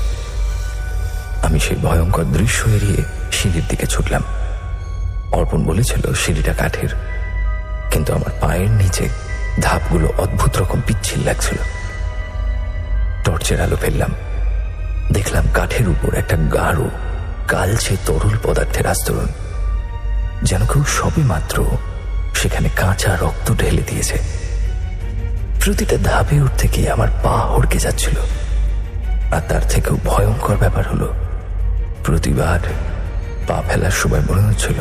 আমি সেই ভয়ঙ্কর দৃশ্য এড়িয়ে সিঁড়ির দিকে ছুটলাম। অর্পণ বলেছিল সিঁড়িটা কাঠের, কিন্তু আমার পায়ের নিচে ধাপগুলো অদ্ভুত রকম পিচ্ছিল লাগছিল। টর্চের আলো ফেললাম, দেখলাম কাঠের উপর একটা গাঢ় কালচে তরল পদার্থের আস্তরণ, যেন কেউ সবে মাত্র সেখানে কাঁচা রক্ত ঢেলে দিয়েছে। প্রতিটা ধাপে উঠতে গিয়ে আমার পা হড়কে যাচ্ছিল। আর তার থেকেও ভয়ঙ্কর ব্যাপার হলো, প্রতিবার পা ফেলার সময় মনে হচ্ছিল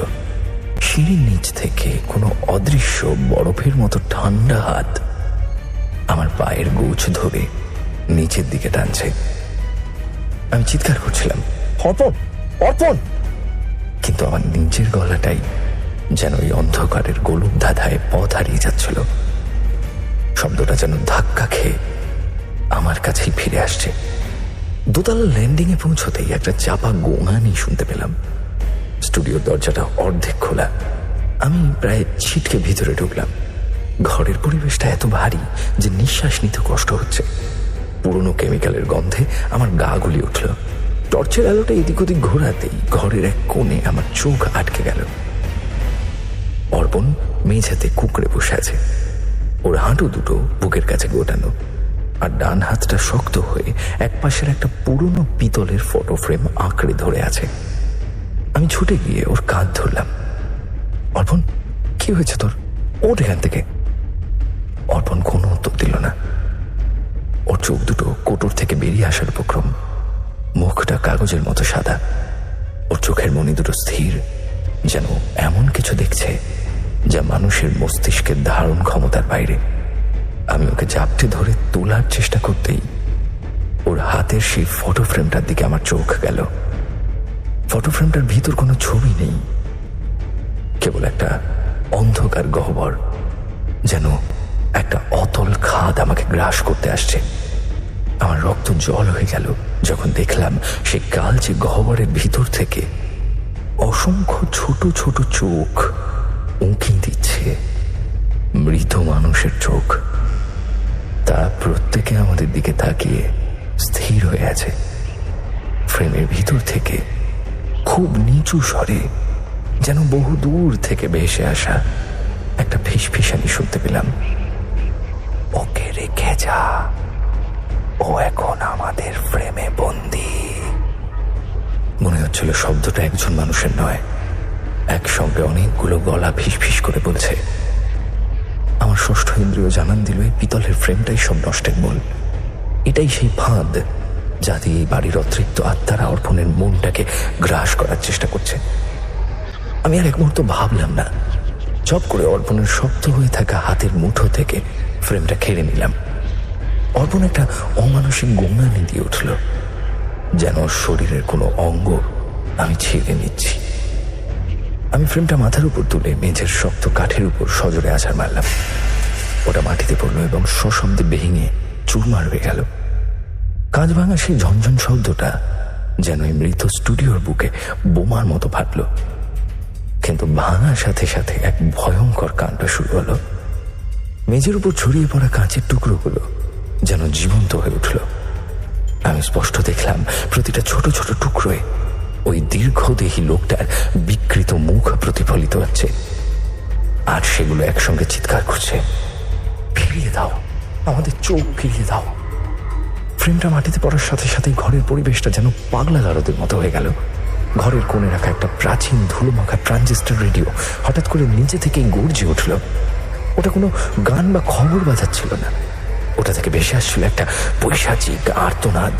সিঁড়ির নিচ থেকে কোনো অদৃশ্য বরফের মতো ঠান্ডা হাত আমার পায়ের গোছ ধরে নিচের দিকে টানছে। আমি চিৎকার করছিলাম, অর্পণ, অর্পণ! কিন্তু আমার নিজের গলাটাই যেন এই অন্ধকারের গোলক ধাঁধায় পথ হারিয়ে যাচ্ছিল। শব্দটা যেন ধাক্কা খেয়ে আমার কাছেই ফিরে আসছে। দোতলা ল্যান্ডিং এ পৌঁছতেই একটা চাপা গোঙানি শুনতে পেলাম। স্টুডিওর দরজাটা অর্ধেক খোলা। আমি প্রায় ছিটকে ভিতরে ঢুকলাম। ঘরের পরিবেশটা এত ভারী যে নিঃশ্বাস নিতে কষ্ট হচ্ছে। পুরনো কেমিক্যালের গন্ধে আমার গা গুলি উঠল। টর্চের আলোটা এদিক ওদিক ঘোরাতেই ঘরের এক কোণে আমার চোখ আটকে গেল। অর্পণ মেঝেতে কুঁকড়ে বসে আছে। ওর হাঁটু দুটো বুকের কাছে গোটানো, আর ডান হাতটা শক্ত হয়ে এক পাশের একটা পুরনো পিতলের ফটো ফ্রেম আঁকড়ে ধরে আছে। আমি ছুটে গিয়ে ওর কাঁধ ধরলাম। অর্পণ, কি হয়েছে তোর? ওঠ এখান থেকে। অর্পণ কোনো উত্তর দিল না। ওর চোখ দুটো কোটর থেকে বেরিয়ে আসার উপক্রম। মুখটা কাগজের মতো সাদা। ওর চোখের মণি দুটো স্থির, যেন এমন কিছু দেখছে যা মানুষের মস্তিষ্কের ধারণ ক্ষমতার বাইরে। আমি ওকে জাপটে ধরে তোলার চেষ্টা করতেই ওর হাতের সেই ফটো ফ্রেমটার দিকে আমার চোখ গেল। ফটো ফ্রেমটার ভিতর কোনো ছবি নেই, কেবল একটা অন্ধকার গহ্বর, যেন একটা অতল খাদ আমাকে গ্রাস করতে আসছে। আমার রক্ত জল হয়ে গেল যখন দেখলাম সেই কালচে গহ্বরের ভিতর থেকে অসংখ্য ছোট ছোট চোখ উঁকি দিচ্ছে। মৃত মানুষের চোখ। তারা প্রত্যেকে আমাদের দিকে তাকিয়ে স্থির হয়ে আছে। ফ্রেমের ভিতর থেকে খুব নিচু স্বরে, যেন বহু দূর থেকে ভেসে আসা একটা ফিসফিসানি শুনতে পেলাম। ওকে রেখে যা, ও এখন আমাদের ফ্রেমে বন্দী। মনে হচ্ছিল শব্দটা একজন মানুষের নয়, একসঙ্গে অনেকগুলো গলা ফিসফিস করে বলছে। আমার ষষ্ঠ ইন্দ্রিয় জানান দিল এই পিতলের ফ্রেমটাই সব নষ্টের মূল। এটাই সেই ফাঁদ যা দিয়ে এই বাড়ির অতৃপ্ত আত্মারা অর্পণের মনটাকে গ্রাস করার চেষ্টা করছে। আমি আর এক মুহূর্ত ভাবলাম না, চপ করে অর্পণের শক্ত হয়ে থাকা হাতের মুঠো থেকে ফ্রেমটা কেড়ে নিলাম। অর্পণ একটা অমানসিক গোঙানি দিয়ে উঠল, যেন শরীরের কোনো অঙ্গ আমি ছিঁড়ে নিচ্ছি। আমি ফ্রেমটা মাথার উপর তুলে মেঝের শক্ত কাঠের উপর সজোরে আছাড় মারলাম। ওটা মাটিতে পড়ল এবং সশব্দে ভেঙে চুরমার হয়ে গেল। কাঁচ ভাঙা সেই ঝনঝন শব্দটা যেন এই মৃত স্টুডিওর বুকে বোমার মতো ফাটল। কিন্তু ভাঙার সাথে সাথে এক ভয়ঙ্কর কাণ্ড শুরু হলো। মেঝের উপর ছড়িয়ে পড়া কাঁচের টুকরোগুলো যেন জীবন্ত হয়ে উঠল। আমি স্পষ্ট দেখলাম প্রতিটা ছোট ছোট টুকরোয় ওই দীর্ঘদেহী লোকটার বিকৃত মুখ প্রতিফলিত হচ্ছে, আর সেগুলো একসঙ্গে চিৎকার করছে, ফিরিয়ে দাও, আমাদের চোখ ফিরিয়ে দাও। ফ্রেমটা মাটিতে পড়ার সাথে সাথেই ঘরের পরিবেশটা যেন পাগলা গারদের মতো হয়ে গেল। ঘরের কোণে রাখা একটা প্রাচীন ধুলোমাখা ট্রানজিস্টর রেডিও হঠাৎ করে নিচে থেকেই গর্জে উঠল। ওটা কোনো গান বা খবর বাজাচ্ছিল না, ওটা থেকে ভেসে আসছিল একটা পৈশাচিক আর্তনাদ,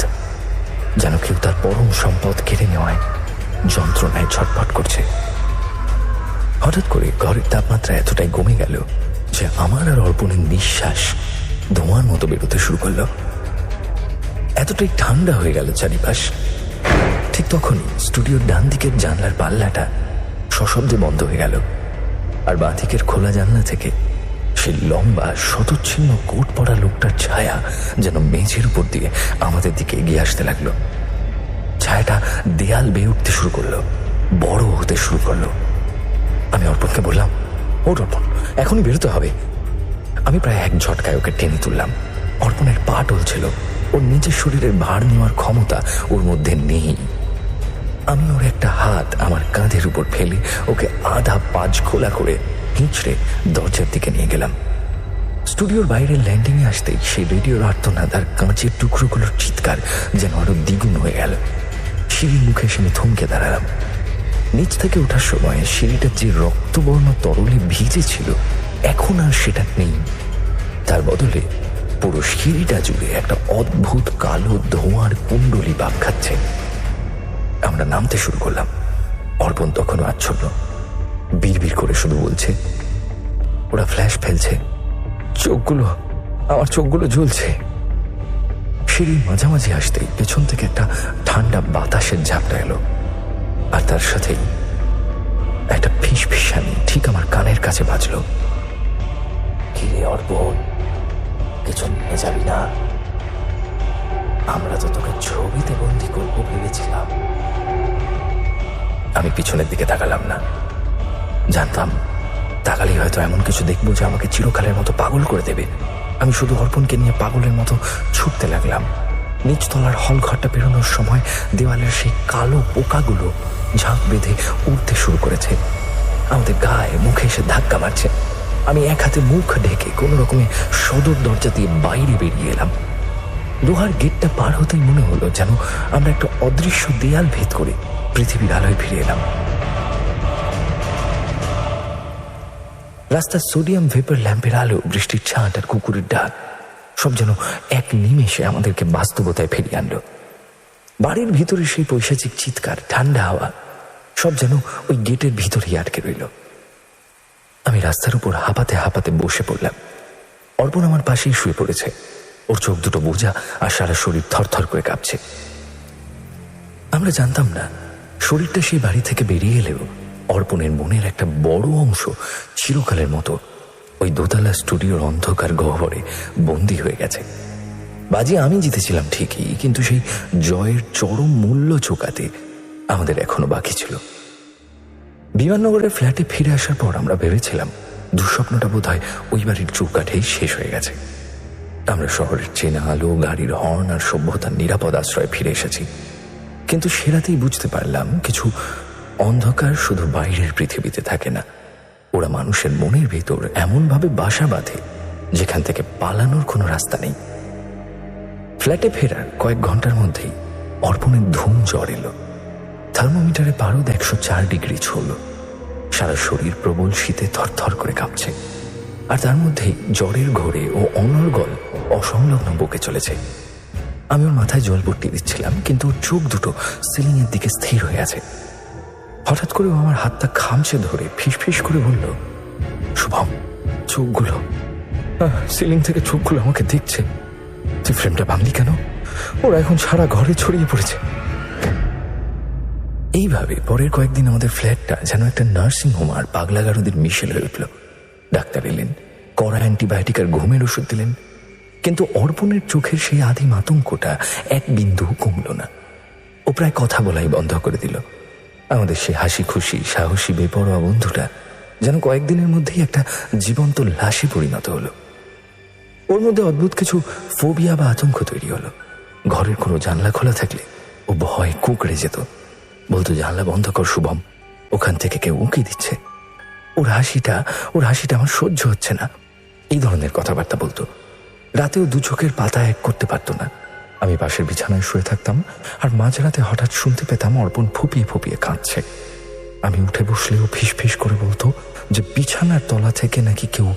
যেন কেউ তার পরম সম্পদ কেড়ে নেওয়ায় যন্ত্রণায় ছটফট করছে। হঠাৎ করে ঘরের তাপমাত্রা এতটাই কমে গেল যে আমার আর অর্পণের নিঃশ্বাস ধোঁয়ার মতো বেরোতে শুরু করলো। এতটাই ঠান্ডা হয়ে গেল চারিপাশ। ঠিক তখনই স্টুডিওর ডান দিকের জানলার পাল্লাটা সশব্দে বন্ধ হয়ে গেল, আর বাঁ দিকের খোলা জানলা থেকে সেই লম্বা শতচ্ছিন্ন কোট পরা লোকটার ছায়া যেন মেঝের উপর দিয়ে আমাদের দিকে এগিয়ে আসতে লাগলো। ছায়াটা দেয়াল বেয়ে উঠতে শুরু করলো, বড় হতে শুরু করলো। আমি অর্পণকে বললাম, ওঠ অর্পণ, এখনই বেরোতে হবে। আমি প্রায় এক ঝটকায় ওকে টেনে তুললাম। অর্পণের পা টলছিল, ওর নিজের শরীরের ভার নেওয়ার ক্ষমতা ওর মধ্যে নেই। আমি ওর একটা হাত আমার কাঁধের উপর ফেলে ওকে আধা পাঁচ খোলা করে হিঁচড়ে দরজার দিকে নিয়ে গেলাম। স্টুডিওর বাইরের ল্যান্ডিংয়ে আসতেই সেই রেডিওর আর্তনাদ আর কাঁচের টুকরোগুলোর চিৎকার যেন আরো দ্বিগুণ হয়ে গেল। সিঁড়ির মুখে এসে আমি থমকে দাঁড়ালাম। নিচ থেকে ওঠার সময় সিঁড়িটা যে রক্তবর্ণ তরলে ভিজে ছিল, এখন আর সেটা নেই। তার বদলে পুরো সিঁড়িটা জুড়ে একটা অদ্ভুত কালো ধোঁয়ার কুণ্ডলি বাপ খাচ্ছে। আমরা নামতে শুরু করলাম। অর্পণ তখনও আচ্ছন্ন, বিড়বিড় করে শুধু বলছে, ওরা ফ্ল্যাশ ফেলছে, আমার চোখগুলো জ্বলছে। সিঁড়ির মাঝামাঝি আসতেই পেছন থেকে একটা ঠান্ডা বাতাসের ঝাপটা এলো, আর তার সাথেই একটা ফিসফিসানি ঠিক আমার কানের কাছে বাজলো। কি রে অর্পণ, কিছু নিয়ে যাবি না? আমরা তো তোকে ছবিতে বন্দি করবো ভেবেছিলাম। আমি পিছনের দিকে তাকালাম না। জানতাম তাকালেই হয়তো এমন কিছু দেখবো যে আমাকে চিরকালের মতো পাগল করে দেবে। আমি শুধু অর্পণকে নিয়ে পাগলের মতো ছুটতে লাগলাম। নিচতলার হল ঘরটা পেরোনোর সময় দেওয়ালের সেই কালো পোকাগুলো ঝাঁক বেঁধে উড়তে শুরু করেছে, আমাদের গায়ে মুখে এসে ধাক্কা মারছে। আমি এক হাতে মুখ ঢেকে কোনো রকমে সদর দরজা দিয়ে বাইরে বেরিয়ে এলাম। লোহার গেটটা পার হতেই মনে হলো যেন আমরা একটা অদৃশ্য দেয়াল ভেদ করে পৃথিবীর আলোয় ফিরে এলাম। রাস্তার সোডিয়াম ভেপার ল্যাম্পের আলো, বৃষ্টির ছাঁট আর কুকুরের ডাক সব যেন এক নিমেষে আমাদেরকে বাস্তবতায় ফিরিয়ে আনলো। বাড়ির ভিতরে সেই পৈশাচিক চিৎকার, ঠান্ডা হাওয়া সব যেন ওই গেটের ভিতরেই আটকে রইল। আমি রাস্তার উপর হাঁপাতে হাঁপাতে বসে পড়লাম। অর্পণ আমার পাশেই শুয়ে পড়েছে, ওর চোখ দুটো বোঝা আর সারা শরীর থরথর করে কাঁপছে। আমরা জানতাম না শরীরটা সেই বাড়ি থেকে বেরিয়ে এলেও অর্পণের মনের একটা বড় অংশ চিরকালের মতো ওই দোতলা স্টুডিওর অন্ধকার গহ্বরে বন্দী হয়ে গেছে। বাজি আমি জিতেছিলাম ঠিকই, কিন্তু সেই জয়ের চরম মূল্য চোকাতে আমাদের এখনো বাকি ছিল। বিমাননগরের ফ্ল্যাটে ফিরে আসার পর আমরা ভেবেছিলাম দুঃস্বপ্নটা বোধহয় ওই বাড়ির চৌকাঠেই শেষ হয়ে গেছে। আমরা শহরের চেনা আলো, গাড়ির হর্ন আর সভ্যতার নিরাপদ আশ্রয়ে ফিরে এসেছি। কিন্তু সে রাতেই বুঝতে পারলাম কিছু অন্ধকার শুধু বাইরের পৃথিবীতে থাকে না, ওরা মানুষের মনের ভেতর এমনভাবে বাসা বাঁধে যেখান থেকে পালানোর কোনো রাস্তা নেই। ফ্ল্যাটে ফেরার কয়েক ঘন্টার মধ্যেই অর্পণের ধুম জ্বর এলো। থার্মোমিটারে পারদ 104 ডিগ্রি ছুঁল। সারা শরীর প্রবল শীতে থরথর করে কাঁপছে, আর তার মধ্যেই জ্বরের ঘোরে ও অনর্গল অসংলগ্ন বকে চলেছে। আমি ওর মাথায় জল পট্টি দিচ্ছিলাম, কিন্তু ওর চোখ দুটো সিলিং এর দিকে স্থির হয়ে আছে। হঠাৎ করে ও আমার হাতটা খামচে ধরে ফিসফিস করে বলল, শুভম, চোখগুলো, সিলিং থেকে চোখগুলো আমাকে দেখছে। তুই ফ্রেমটা ভাঙলি কেন? ওরা এখন সারা ঘরে ছড়িয়ে পড়েছে। এইভাবে পরের কয়েকদিন আমাদের ফ্ল্যাটটা যেন একটা নার্সিং হোম আর পাগলাগারদের মিশেল হয়ে উঠল। ডাক্তার এলেন, কড়া অ্যান্টিবায়োটিক আর ঘুমের ওষুধ দিলেন, কিন্তু অর্পণের চোখের সেই আদিম আতঙ্কটা এক বিন্দু কমল না। ও প্রায় কথা বলাই বন্ধ করে দিল। আমাদের সে হাসি খুশি সাহসী বেপরোয়া বন্ধুটা যেন কয়েকদিনের মধ্যেই একটা জীবন্ত লাশে পরিণত হলো। ওর মধ্যে অদ্ভুত কিছু ফোবিয়া বা আতঙ্ক তৈরি হলো। ঘরের কোনো জানলা খোলা থাকলে ও ভয় কুঁকড়ে যেত, বলতো, জানলা বন্ধ কর শুভম, ওখান থেকে কেউ উঁকি দিচ্ছে। ওর হাসিটা আমার সহ্য হচ্ছে না, এই ধরনের কথাবার্তা বলতো। রাতেও দু চোখের পাতা এক করতে পারতো না। আমি পাশের বিছানায় শুয়ে থাকতাম, আর মাঝরাতে হঠাৎ শুনতে পেতাম অর্পণ ফুপিয়ে ফুপিয়ে কাঁদছে। আমি উঠে বসলেও ফিস ফিস করে বলতো যে বিছানার তলা থেকে নাকি কেউ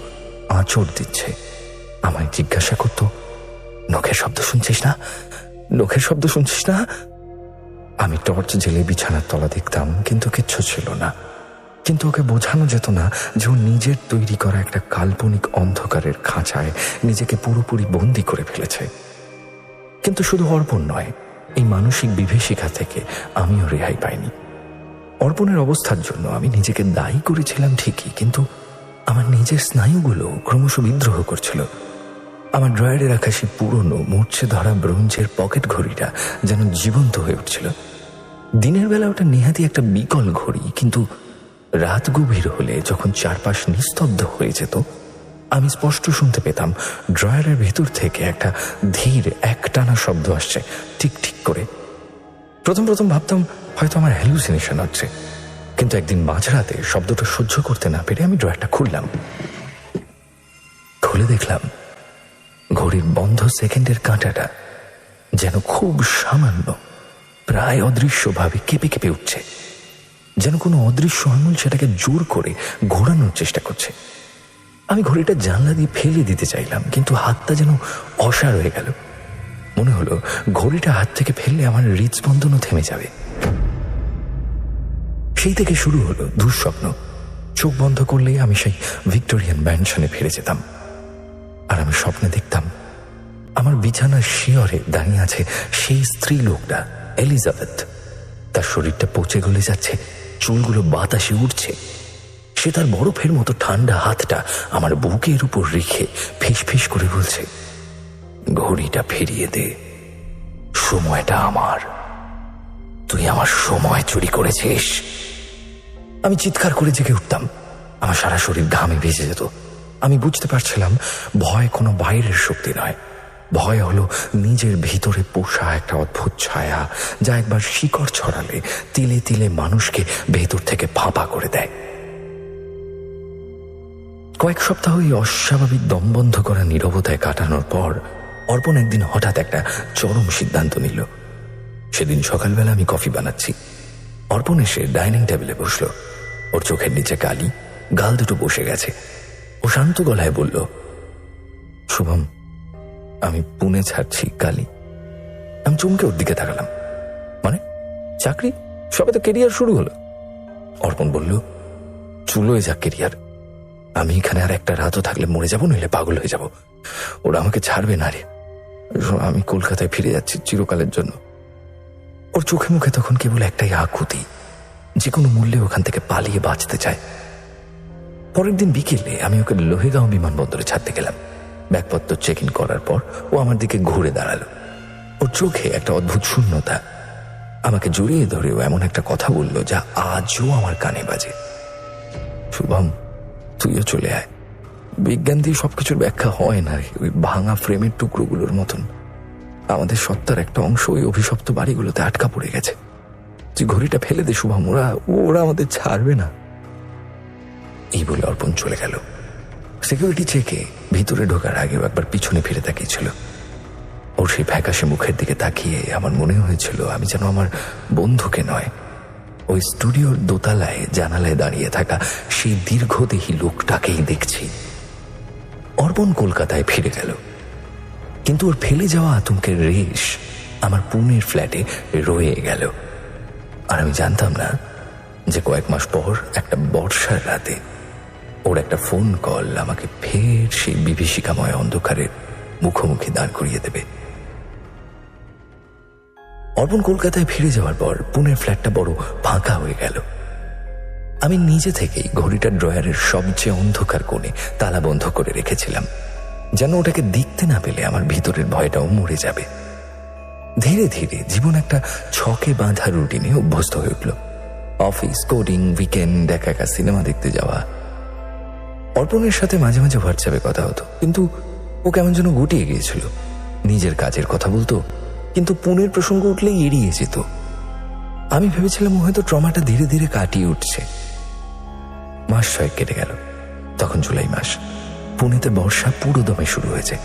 আঁচড় দিচ্ছে। আমায় জিজ্ঞাসা করত, নখের শব্দ শুনছিস না? নখের শব্দ শুনছিস না? আমি টর্চ জেলে বিছানার তলা দেখতাম, কিন্তু কিচ্ছু ছিল না। কিন্তু ওকে বোঝানো যেত না যে ও নিজের তৈরি করা একটা কাল্পনিক অন্ধকারের খাঁচায় নিজেকে পুরোপুরি বন্দি করে ফেলেছে। কিন্তু শুধু অর্পণ নয়, এই মানসিক বিভীষিকা থেকে আমিও রেহাই পাইনি। অর্পণের অবস্থার জন্য আমি নিজেকে দায়ী করেছিলাম ঠিকই, কিন্তু আমার নিজের স্নায়ুগুলো ক্রমশ বিদ্রোহ করছিল। আমার ড্রয়ারে রাখা সেই পুরনো মূর্ছে ধরা ব্রোঞ্জের পকেট ঘড়িটা যেন জীবন্ত হয়ে উঠছিল। দিনের বেলা ওটা নেহাতি একটা বিকল ঘড়ি, কিন্তু রাত গভীর হলে যখন চারপাশ নিস্তব্ধ হয়ে যেত, আমি স্পষ্ট শুনতে পেতাম ড্রয়ারের ভেতর থেকে একটা ধীর একটানা শব্দ আসছে, ঠিক ঠিক করে। প্রথম ভাবতাম হয়তো আমার হ্যালুসিনেশন হচ্ছে, কিন্তু একদিন মাঝরাতে শব্দটা সহ্য করতে না পেরে আমি ড্রয়ারটা খুলে দেখলাম ঘড়ির বন্ধ সেকেন্ডের কাঁটাটা যেন খুব সামান্য, প্রায় অদৃশ্যভাবে কেঁপে কেঁপে উঠছে, যেন কোনো অদৃশ্য আঙুল সেটাকে জোর করে ঘোরানোর চেষ্টা করছে। আমি ঘড়িটা জানলা দিয়ে ফেলে দিতে চাইলাম, কিন্তু হাতটা যেন অসাড় হয়ে গেল। মনে হলো ঘড়িটা হাত থেকে ফেললে আমার হৃদস্পন্দনও থেমে যাবে। সেই থেকে শুরু হলো দুঃস্বপ্ন। চোখ বন্ধ করলেই আমি সেই ভিক্টোরিয়ান ম্যানশনে ফিরে যেতাম, আর আমি স্বপ্নে দেখতাম আমার বিছানার শিয়রে দাঁড়িয়ে আছে সেই স্ত্রী লোকটা, এলিজাবেথ। তার শরীরটা পচে গলে যাচ্ছে, চুলগুলো বাতাসে উঠছে। সে তার বরফের মতো ঠান্ডা হাতটা আমার বুকের উপর রেখে ফিস করে বলছে, ঘড়িটা ফিরিয়ে দে, সময়টা আমার, তুই আমার সময় চুরি করেছিস। আমি চিৎকার করে জেগে উঠতাম, আমার সারা শরীর ঘামে ভেসে যেত। আমি বুঝতে পারছিলাম ভয় কোনো বাইরের শক্তি নয়, ভয় হলো নিজের ভিতরে পোষা একটা অদ্ভুত ছায়া, যা একবার শিকড় ছড়ালে তিলে তিলে মানুষকে ভেতর থেকে ফাঁপা করে দেয়। কয়েক সপ্তাহ এই অস্বাভাবিক দমবন্ধ করা নীরবতায় কাটানোর পর অর্পণ একদিন হঠাৎ একটা চরম সিদ্ধান্ত নিল। সেদিন সকালবেলা আমি কফি বানাচ্ছি, অর্পণ এসে ডাইনিং টেবিলে বসলো। ওর চোখের নিচে কালি, গাল দুটো বসে গেছে। ও শান্ত গলায় বলল, শুভম, আমি পুনে ছাড়ছি কালই। আমি চমকে ওর দিকে তাকালাম। মানে চাকরি? সবে তো কেরিয়ার শুরু হলো। অর্পণ বলল, চুলোয় যাক কেরিয়ার, আমি এখানে আর একটা রাতও থাকলে মরে যাবো, নইলে পাগল হয়ে যাব। ওরা আমাকে ছাড়বে না রে। আমি কলকাতায় ফিরে যাচ্ছি চিরকালের জন্য। ওর চোখে মুখে তখন কেবল একটাই আকুতি, যে কোনো মূল্যে ওখান থেকে পালিয়ে বাঁচতে চায়। পরের দিন বিকেলে আমি ওকে লোহেগাঁও বিমানবন্দরে ছাড়তে গেলাম। ব্যাগপত্র চেক ইন করার পর ও আমার দিকে ঘুরে দাঁড়ালো। ওর চোখে একটা অদ্ভুত শূন্যতা। আমাকে জড়িয়ে ধরে ও এমন একটা কথা বলল যা আজও আমার কানে বাজে, শুভম, তুইও চলে আয়। বিজ্ঞান দিয়ে সবকিছুর ব্যাখ্যা হয় না, ওই ভাঙা ফ্রেমের টুকরোগুলোর মতন আমাদের সত্তার একটা অংশ ওই অভিশপ্ত বাড়িগুলোতে আটকা পড়ে গেছে। তুই ঘড়িটা ফেলে দে শুভম, ওরা আমাদের ছাড়বে না। এই বলে অর্পণ চলে গেল। সিকিউরিটি চেকে ভিতরে ঢোকার আগেও একবার পিছনে ফিরে তাকিয়েছিল। ওর সেই ফ্যাকাশে মুখের দিকে তাকিয়ে আমার মনে হয়েছিল আমি যেন আমার বন্ধুকে নয়, ওই স্টুডিওর দোতলায় জানালায় দাঁড়িয়ে থাকা সেই দীর্ঘদেহী লোকটাকেই দেখছি। অর্পণ কলকাতায় ফিরে গেল, কিন্তু ওর ফেলে যাওয়া আতঙ্কের রেশ আমার পুনের ফ্ল্যাটে রয়ে গেল। আর আমি জানতাম না যে কয়েক মাস পর একটা বর্ষার রাতে ওর একটা ফোন কল আমাকে ফের সেই বিভীষিকাময় অন্ধকারের মুখোমুখি দাঁড় করিয়ে দেবে। অর্পণ কলকাতায় ফিরে যাওয়ার পর পুনের ফ্ল্যাটটা বড় ফাঁকা হয়ে গেল। আমি নিজে থেকেই ঘড়িটা ড্রয়ারের সবচেয়ে অন্ধকার কোণে তালা বন্ধ করে রেখেছিলাম, যেন ওটাকে দেখতে না পেলে আমার ভিতরের ভয়টাও মরে যাবে। ধীরে ধীরে জীবন একটা ছকে বাঁধা রুটিনে অভ্যস্ত হয়ে উঠল। অফিস, কোডিং, উইকেন্ড, একা একা সিনেমা দেখতে যাওয়া। অর্পণের সাথে মাঝে মাঝে হোয়াটসঅ্যাপে কথা হতো, কিন্তু ও কেমন যেন গুটিয়ে গিয়েছিল। নিজের কাজের কথা বলতো, কিন্তু পুনের প্রসঙ্গ উঠলেই এড়িয়ে যেত। আমি ভেবেছিলাম ও হয়তো ট্রমাটা ধীরে ধীরে কাটিয়ে উঠছে। মাস 6 কেটে গেল। তখন জুলাই মাস। পুনেতে বর্ষা পুরো দমে শুরু হয়েছে।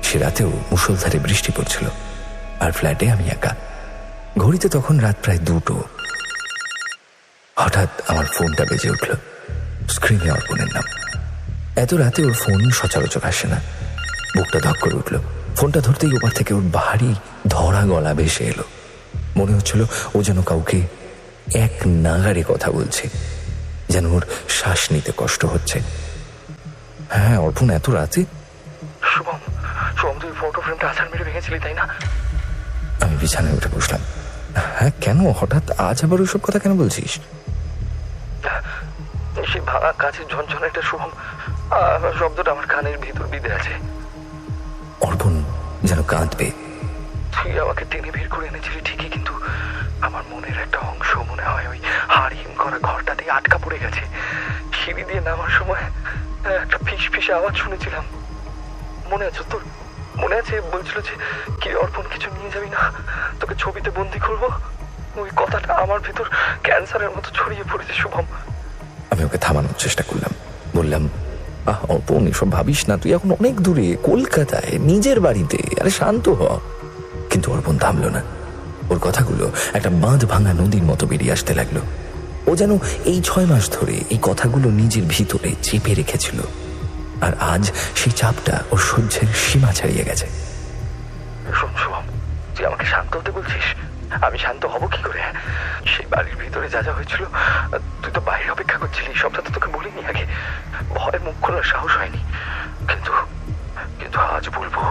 সে রাতেও মুষলধারে বৃষ্টি পড়ছিল, আর ফ্ল্যাটে আমি একা। ঘড়িতে তখন রাত প্রায় 2টো। হঠাৎ আমার ফোনটা বেজে উঠল। স্ক্রিনে অর্পণের নাম। এত রাতে ওর ফোন সচরাচর আসে না। বুকটা ধক করে উঠল। ফোনটা ধরতেই ওপার থেকে ওর ভারী ধরা গলা ভেসে এলো। মনে হচ্ছিল ও যেন কাউকে এক নাগারে কথা বলছে, যেন ওর শ্বাস নিতে কষ্ট হচ্ছে। হ্যাঁ অর্পণ, এত রাতে? শুভম, তুই ফটো ফ্রেমটা আছাড় মেরে ভেঙেছিলি তাই না? আমি বিছানায় উঠে বসলাম। হ্যাঁ, কেন হঠাৎ আজ আবার ওইসব কথা কেন বলছিস? সেই ভাঙা কাছের ঝনঝনাটা শুভম, শব্দটা আমার কানের ভিতর বিঁধে আছে। অর্পণ যেন কাঁদবে। তুই আমাকে টেনে বের করে এনেছিলি ঠিকই, কিন্তু আমার মনের একটা অংশ মনে হয় ওই হাড় হিম করা ঘরটাতে আটকা পড়ে গেছে। সিঁড়ি দিয়ে নামার সময় একটা ফিস ফিসে আওয়াজ শুনেছিলাম। মনে আছে তোর? মনে আছে বলছিল যে কি অর্পণ কিছু নিয়ে যাবি না, তোকে ছবিতে বন্দি করবো। ওই কথাটা আমার ভিতর ক্যান্সারের মতো ছড়িয়ে পড়েছে শুভম। আমি ওকে থামানোর চেষ্টা করলাম। বললাম, অর্পণ এসব ভাবিস না, তুই এখন অনেক দূরে, কলকাতায়, নিজের বাড়িতে, আরে শান্ত হ। কিন্তু অর্পণ থামলো না। ওর কথাগুলো একটা বাঁধ ভাঙা নদীর মতো বেরিয়ে আসতে লাগলো। ও যেন এই 6 মাস ধরে এই কথাগুলো নিজের ভিতরে চেপে রেখেছিল, আর আজ সেই চাপটা ওর সহ্যের সীমা ছাড়িয়ে গেছে। শোন শুভম, তুই আমাকে শান্ত হতে বলছিস, আমি শান্ত হব কি করে? সেই বাড়ির ভিতরে যা যা হয়েছিল, তুই তো বাইরে অপেক্ষা করছিলি, সবটা তো তোকে বলিনি আগে। ভয় মুখ খোলার সাহস হয়নি, কিন্তু কিন্তু আজ বলবো,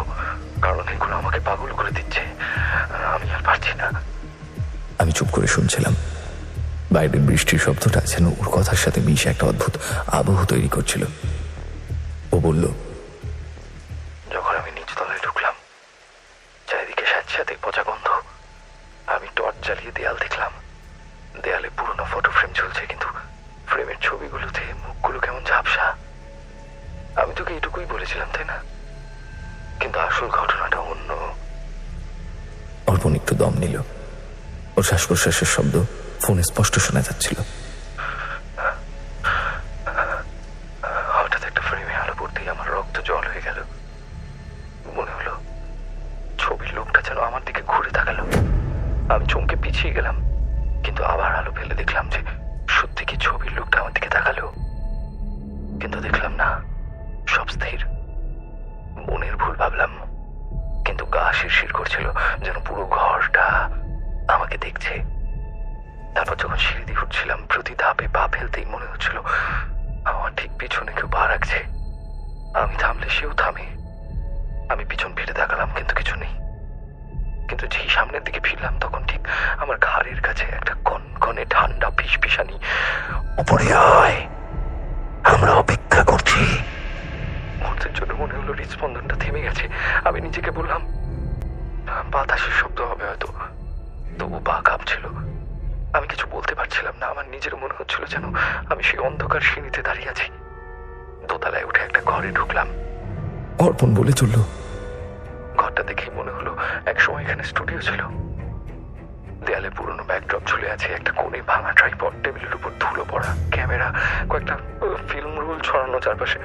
কারণ এগুলো আমাকে পাগল করে দিচ্ছে। আমি আর পারছি না। আমি চুপ করে শুনছিলাম। বাইরের বৃষ্টির শব্দটা যেন ওর কথার সাথে মিশে একটা অদ্ভুত আবহ তৈরি করছিল। ও বলল, যখন আমি নিচতলায় ঢুকলাম, চারিদিকে স্যাঁতস্যাঁতে পচা গন্ধ। আমি টর্চ জ্বালিয়ে দেয়াল দেখলাম। দেয়ালে পুরনো ফটো ফ্রেম ঝুলছে, কিন্তু ফ্রেমের ছবিগুলোতে মুখগুলো কেমন ঝাপসা। আমি তোকে এটুকুই বলেছিলাম তাই না? কিন্তু আসল ঘটনাটা অন্য। অর্পণ একটু দম নিল। ওর শ্বাস প্রশ্বাসের শব্দ ফোনে স্পষ্ট শোনা যাচ্ছিল। হঠাৎ একটা ফ্রেমে আলো পড়তেই আমার রক্ত জল হয়ে গেল। মনে হলো ছবির লোকটা যেন আমার দিকে ঘুরে তাকালো। আমি চমকে পিছিয়ে গেলাম, কিন্তু আবার আলো ফেলে দেখলাম যে সত্যি কি ছবির লোকটা আমার দিকে তাকালো। কিন্তু দেখলাম না, সব স্থির। মনের ভুল ভাবলাম, কিন্তু গা শিরশির করছিল, যেন পুরো ঘরটা আমাকে দেখছে। তারপর যখন সিঁড়ি দিয়ে উঠছিলাম, প্রতি ধাপে পা ফেলতেই মনে হচ্ছিল আমার ঠিক পিছনে কেউ পা রাখছে। আমি থামলে সেও থামে। আমি পিছন ফিরে তাকালাম, কিন্তু কিছু নেই। কিন্তু যেই সামনের দিকে ফিরলাম, তখন ঠিক আমার ঘাড়ের কাছে একটা কনকনে ঠান্ডা ফিসফিসানি, উপরে আয়, আমরা অপেক্ষা করছি। মুহূর্তের জন্য মনে হলো হৃদস্পন্দনটা থেমে গেছে। আমি নিজেকে বললাম, বাতাসের শব্দ হবে হয়তো। তবু পা কাঁপছিল। আমি কিছু বলতে পারছিলাম না। আমার নিজের মনে হচ্ছিল যেন আমি সেই অন্ধকার সিঁড়িতে দাঁড়িয়ে আছি। দোতলায় উঠে একটা ঘরে ঢুকলাম। অর্পণ বলে চলল, ঘরটা দেখেই মনে হলো একসময় এখানে স্টুডিও ছিল। দেয়ালে পুরনো ব্যাকড্রপ ঝুলে আছে, একটা কোণে ভাঙা ট্রাইপড, টেবিলের উপর ধুলো পড়া ক্যামেরা, কয়েকটা ফিল্ম রোল ছড়ানো চারপাশে,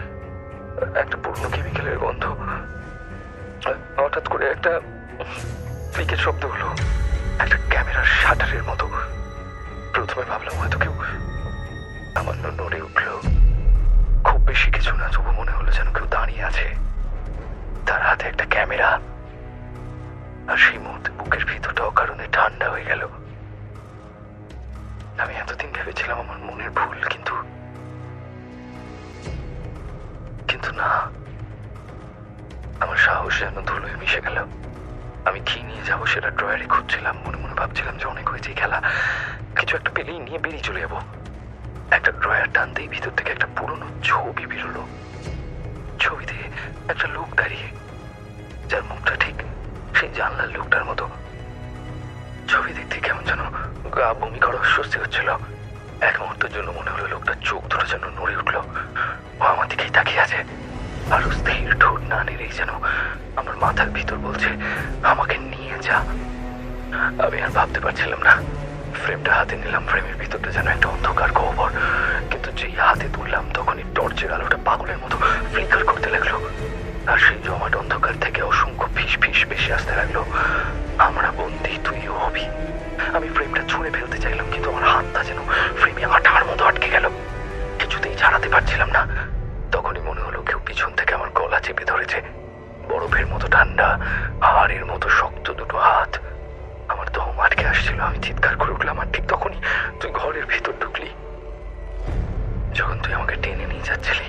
একটা পুরনো কেমিক্যালের গন্ধ। হঠাৎ করে একটা ক্লিকের শব্দ হলো, একটা ক্যামেরার শাটারের মতো। প্রথমে ভাবলাম হয়তো কেউ। সামান্য নড়ে উঠল, খুব বেশি কিছু না, তবু মনে হলো যেন কেউ দাঁড়িয়ে আছে, তার হাতে একটা ক্যামেরা। আর সেই মুহূর্তে বুকের ভিতরটা অকারণে ঠান্ডা হয়ে গেল। আমি এতদিন ভেবেছিলাম আমার মনের ভুল, কিন্তু না, আমার সাহস যেন ধুলোয় মিশে গেল। আমি কি নিয়ে যাবো সেটা ড্রয়ারে খুঁজছিলাম। মনে মনে ভাবছিলাম যে অনেক হয়েছে খেলা, কিছু একটা পেলেই নিয়ে বেরিয়ে চলে যাবো। একটা ড্রয়ার টানতেই ভিতর থেকে একটা পুরনো ছবি বেরোলো। ছবিতে একটা লোক দাঁড়িয়ে, যার মুখটা ঠিক সেই জানলার লোকটার মতো। ছবি দেখতে কেমন যেন গা বমি করা অস্বস্তি হচ্ছিল। এক মুহূর্তের জন্য মনে হলো লোকটার চোখ দুটো যেন নড়ে উঠলো। ও আমার দিকেই তাকিয়ে আছে, আরো স্থির, ঠোঁট না নেড়েই যেন আমার মাথার ভিতর বলছে, আমাকে নিয়ে যা। আমি আর ভাবতে পারছিলাম না। ফ্রেমটা হাতে নিলাম। ফ্রেমের ভিতরটা যেন একটা অন্ধকার গহ্বর, কিন্তু যেই হাতে তুললাম তখনই টর্চের আলোটা পাগলের মতো ফ্লিকার করতে লাগলো। আর সেই জমাট অন্ধকার থেকে অসংখ্য ফিস ফিস বেশি আসতে লাগলো। আমরা বন্দি, তুইও হবি। আমি ফ্রেমটা ছুঁড়ে ফেলতে চাইলাম, কিন্তু আমার হাতটা যেন ফ্রেমে আঠার মতো আটকে গেল। কিছুতেই ছাড়াতে পারছিলাম না। তখনই মনে হলো ঠান্ডা, হাড়ের মতো শক্ত দুটো হাত। আমার দম আটকে আসছিল, আমি চিৎকার করে উঠলাম। আর ঠিক তখনই তুই ঘরের ভেতর ঢুকলি। যখন তুই আমাকে টেনে নিয়ে যাচ্ছিলি,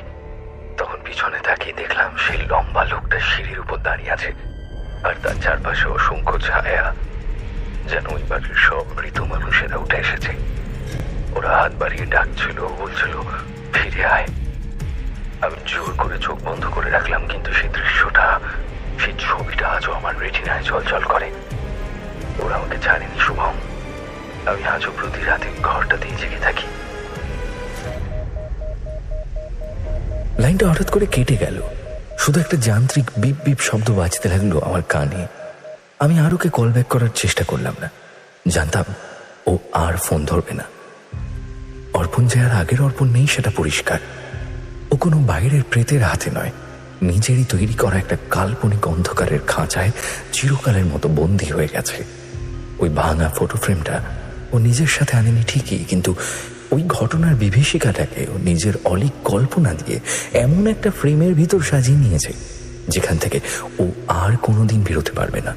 তখন পিছনে তাকিয়ে দেখলাম সেই লম্বা লোকটা সিঁড়ির উপর দাঁড়িয়ে আছে, আর তার চারপাশে অসংখ্য ছায়া, যেন ওই বাড়ির সব মৃত মানুষেরা উঠে এসেছে। ওরা হাত বাড়িয়ে ডাকছিল, বলছিল ফিরে আয়। আমি জোর করে চোখ বন্ধ করে রাখলাম, কিন্তু সেই দৃশ্যটা, সেই ছবিটা আজও আমার রেটিনায় চলচল করে। ওরা আমাকে ছাড়েনি শুভম। আমি আজও প্রতি রাতে ঘরটাতেই জেগে থাকি। লাইনটা হঠাৎ করে কেটে গেল। শুধু একটা যান্ত্রিক বিপ বিপ শব্দ বাজতে লাগলো আমার কানে। আমি আরোকে কল ব্যাক করার চেষ্টা করলাম না। জানতাম ও আর ফোন ধরবে না। অর্পণ যে আর আগের অর্পণ নেই সেটা পরিষ্কার। ও কোনো বাইরের প্রেতের হাতে নয়, নিজেরই তৈরি করা একটা কাল্পনিক অন্ধকারের খাঁচায় চিরকালের মতো বন্দী হয়ে গেছে। ওই ভাঙা ফটো ফ্রেমটা ও নিজের সাথে আনেনি ঠিকই, কিন্তু ওই ঘটনার বিভীষিকাটাকে ও নিজের অলীক কল্পনা দিয়ে এমন একটা ফ্রেমের ভিতর সাজিয়ে নিয়েছে যেখান থেকে ও আর কোনোদিন বেরোতে পারবে না।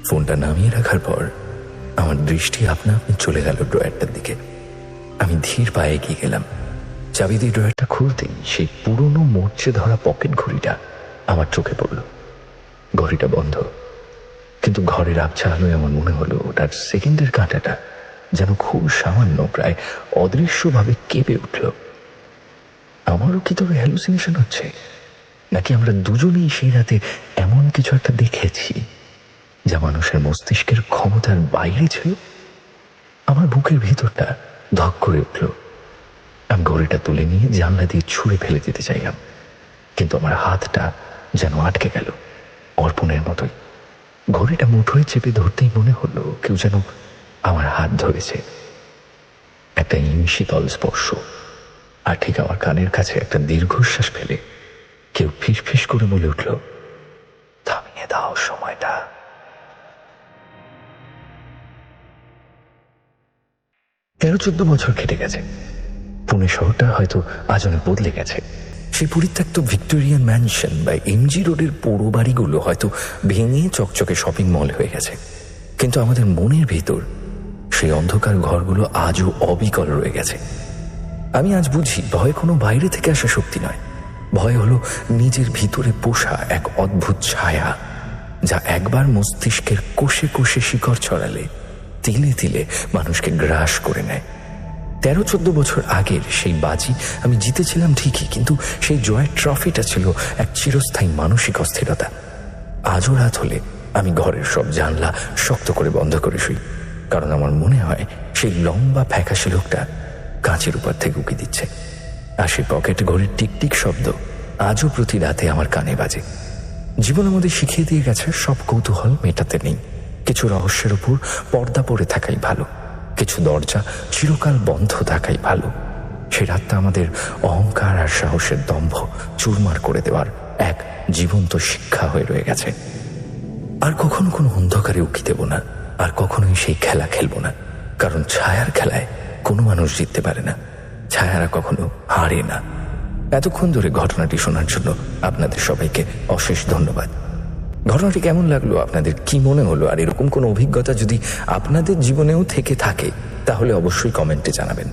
ফোনটা নামিয়ে রাখার পর আমার দৃষ্টি আপনা আপনি চলে গেল ড্রয়ারটার দিকে। আমি ধীর পায়ে এগিয়ে গেলাম। চাবি দিয়ে ড্রয়ারটা খুলতেই সেই পুরনো মরচে ধরা পকেট ঘড়িটা আমার চোখে পড়ল। ঘড়িটা বন্ধ, কিন্তু ঘরের আবছা আলোয় আমার মনে হলো ওটার সেকেন্ডের কাঁটাটা যেন খুব সামান্য, প্রায় অদৃশ্যভাবে কেঁপে উঠল। আমারও কি তবে হ্যালুসিনেশন হচ্ছে, নাকি আমরা দুজনেই সেই রাতে এমন কিছু একটা দেখেছি যা মানুষের মস্তিষ্কের ক্ষমতার বাইরে ছিল? আমার বুকের ভিতরটা ধক করে উঠল। আমি ঘড়িটা তুলে নিয়ে জানলা দিয়ে ছুঁড়ে ফেলে দিতে চাইলাম, কিন্তু আমার হাতটা যেন আটকে গেল, অর্পণের মতোই। ঘড়িটা মুঠোয় চেপে ধরতেই মনে হলো কেউ যেন আমার হাত ধরেছে। একটা শীতল স্পর্শ, আর ঠিক আমার কানের কাছে একটা দীর্ঘশ্বাস ফেলে কেউ ফিস ফিস করে বলে উঠল, থামিয়ে দাও সময়টা। 13-14 বছর কেটে গেছে। পুনে শহরটা হয়তো আজ অনেক বদলে গেছে। সেই পরিত্যক্ত ভিক্টোরিয়ান ম্যানশন বা এমজি রোডের পুরো বাড়িগুলো হয়তো ভেঙে চকচকে শপিং মল হয়ে গেছে, কিন্তু আমাদের মনের ভিতর সেই অন্ধকার ঘরগুলো আজও অবিকল রয়ে গেছে। আমি আজ বুঝি ভয় কোনো বাইরে থেকে আসা শক্তি নয়, ভয় হলো নিজের ভিতরে পোষা এক অদ্ভুত ছায়া, যা একবার মস্তিষ্কের কোষে কোষে শিকড় ছড়ালে তিলে তিলে মানুষকে গ্রাস করে নেয়। 13-14 বছর আগের সেই বাজি আমি জিতেছিলাম ঠিকই, কিন্তু সেই জয়ের ট্রফিটা ছিল এক চিরস্থায়ী মানসিক অস্থিরতা। আজও রাত হলে আমি ঘরের সব জানলা শক্ত করে বন্ধ করে শুই, কারণ আমার মনে হয় সেই লম্বা ফ্যাকাশে লোকটা কাঁচের উপর থেকে উকি দিচ্ছে। আর সেই পকেট ঘড়ির টিকটিক শব্দ আজও প্রতি রাতে আমার কানে বাজে। জীবন আমাদের শিখিয়ে দিয়ে গেছে সব কৌতূহল মেটাতে নেই, কিছু রহস্যের উপর পর্দা পড়ে থাকাই ভালো, কিছু দরজা চিরকাল বন্ধ থাকাই ভালো। সে রাতটা আমাদের অহংকার আর সাহসের দম্ভ চুরমার করে দেওয়ার এক জীবন্ত শিক্ষা হয়ে রয়ে গেছে। আর কখনো কোনো অন্ধকারে উকি দেব না, আর কখনোই সেই খেলা খেলবো না, কারণ ছায়ার খেলায় কোনো মানুষ জিততে পারে না, ছায়ারা কখনো হারে না। এতক্ষণ ধরে ঘটনাটি শোনার জন্য আপনাদের সবাইকে অশেষ ধন্যবাদ। ঘটনাটি কেমন লাগলো, আপনাদের কি মনে হলো, আর এরকম কোনো অভিজ্ঞতা যদি আপনাদের জীবনেও থেকে থাকে তাহলে অবশ্যই কমেন্টে জানাবেন।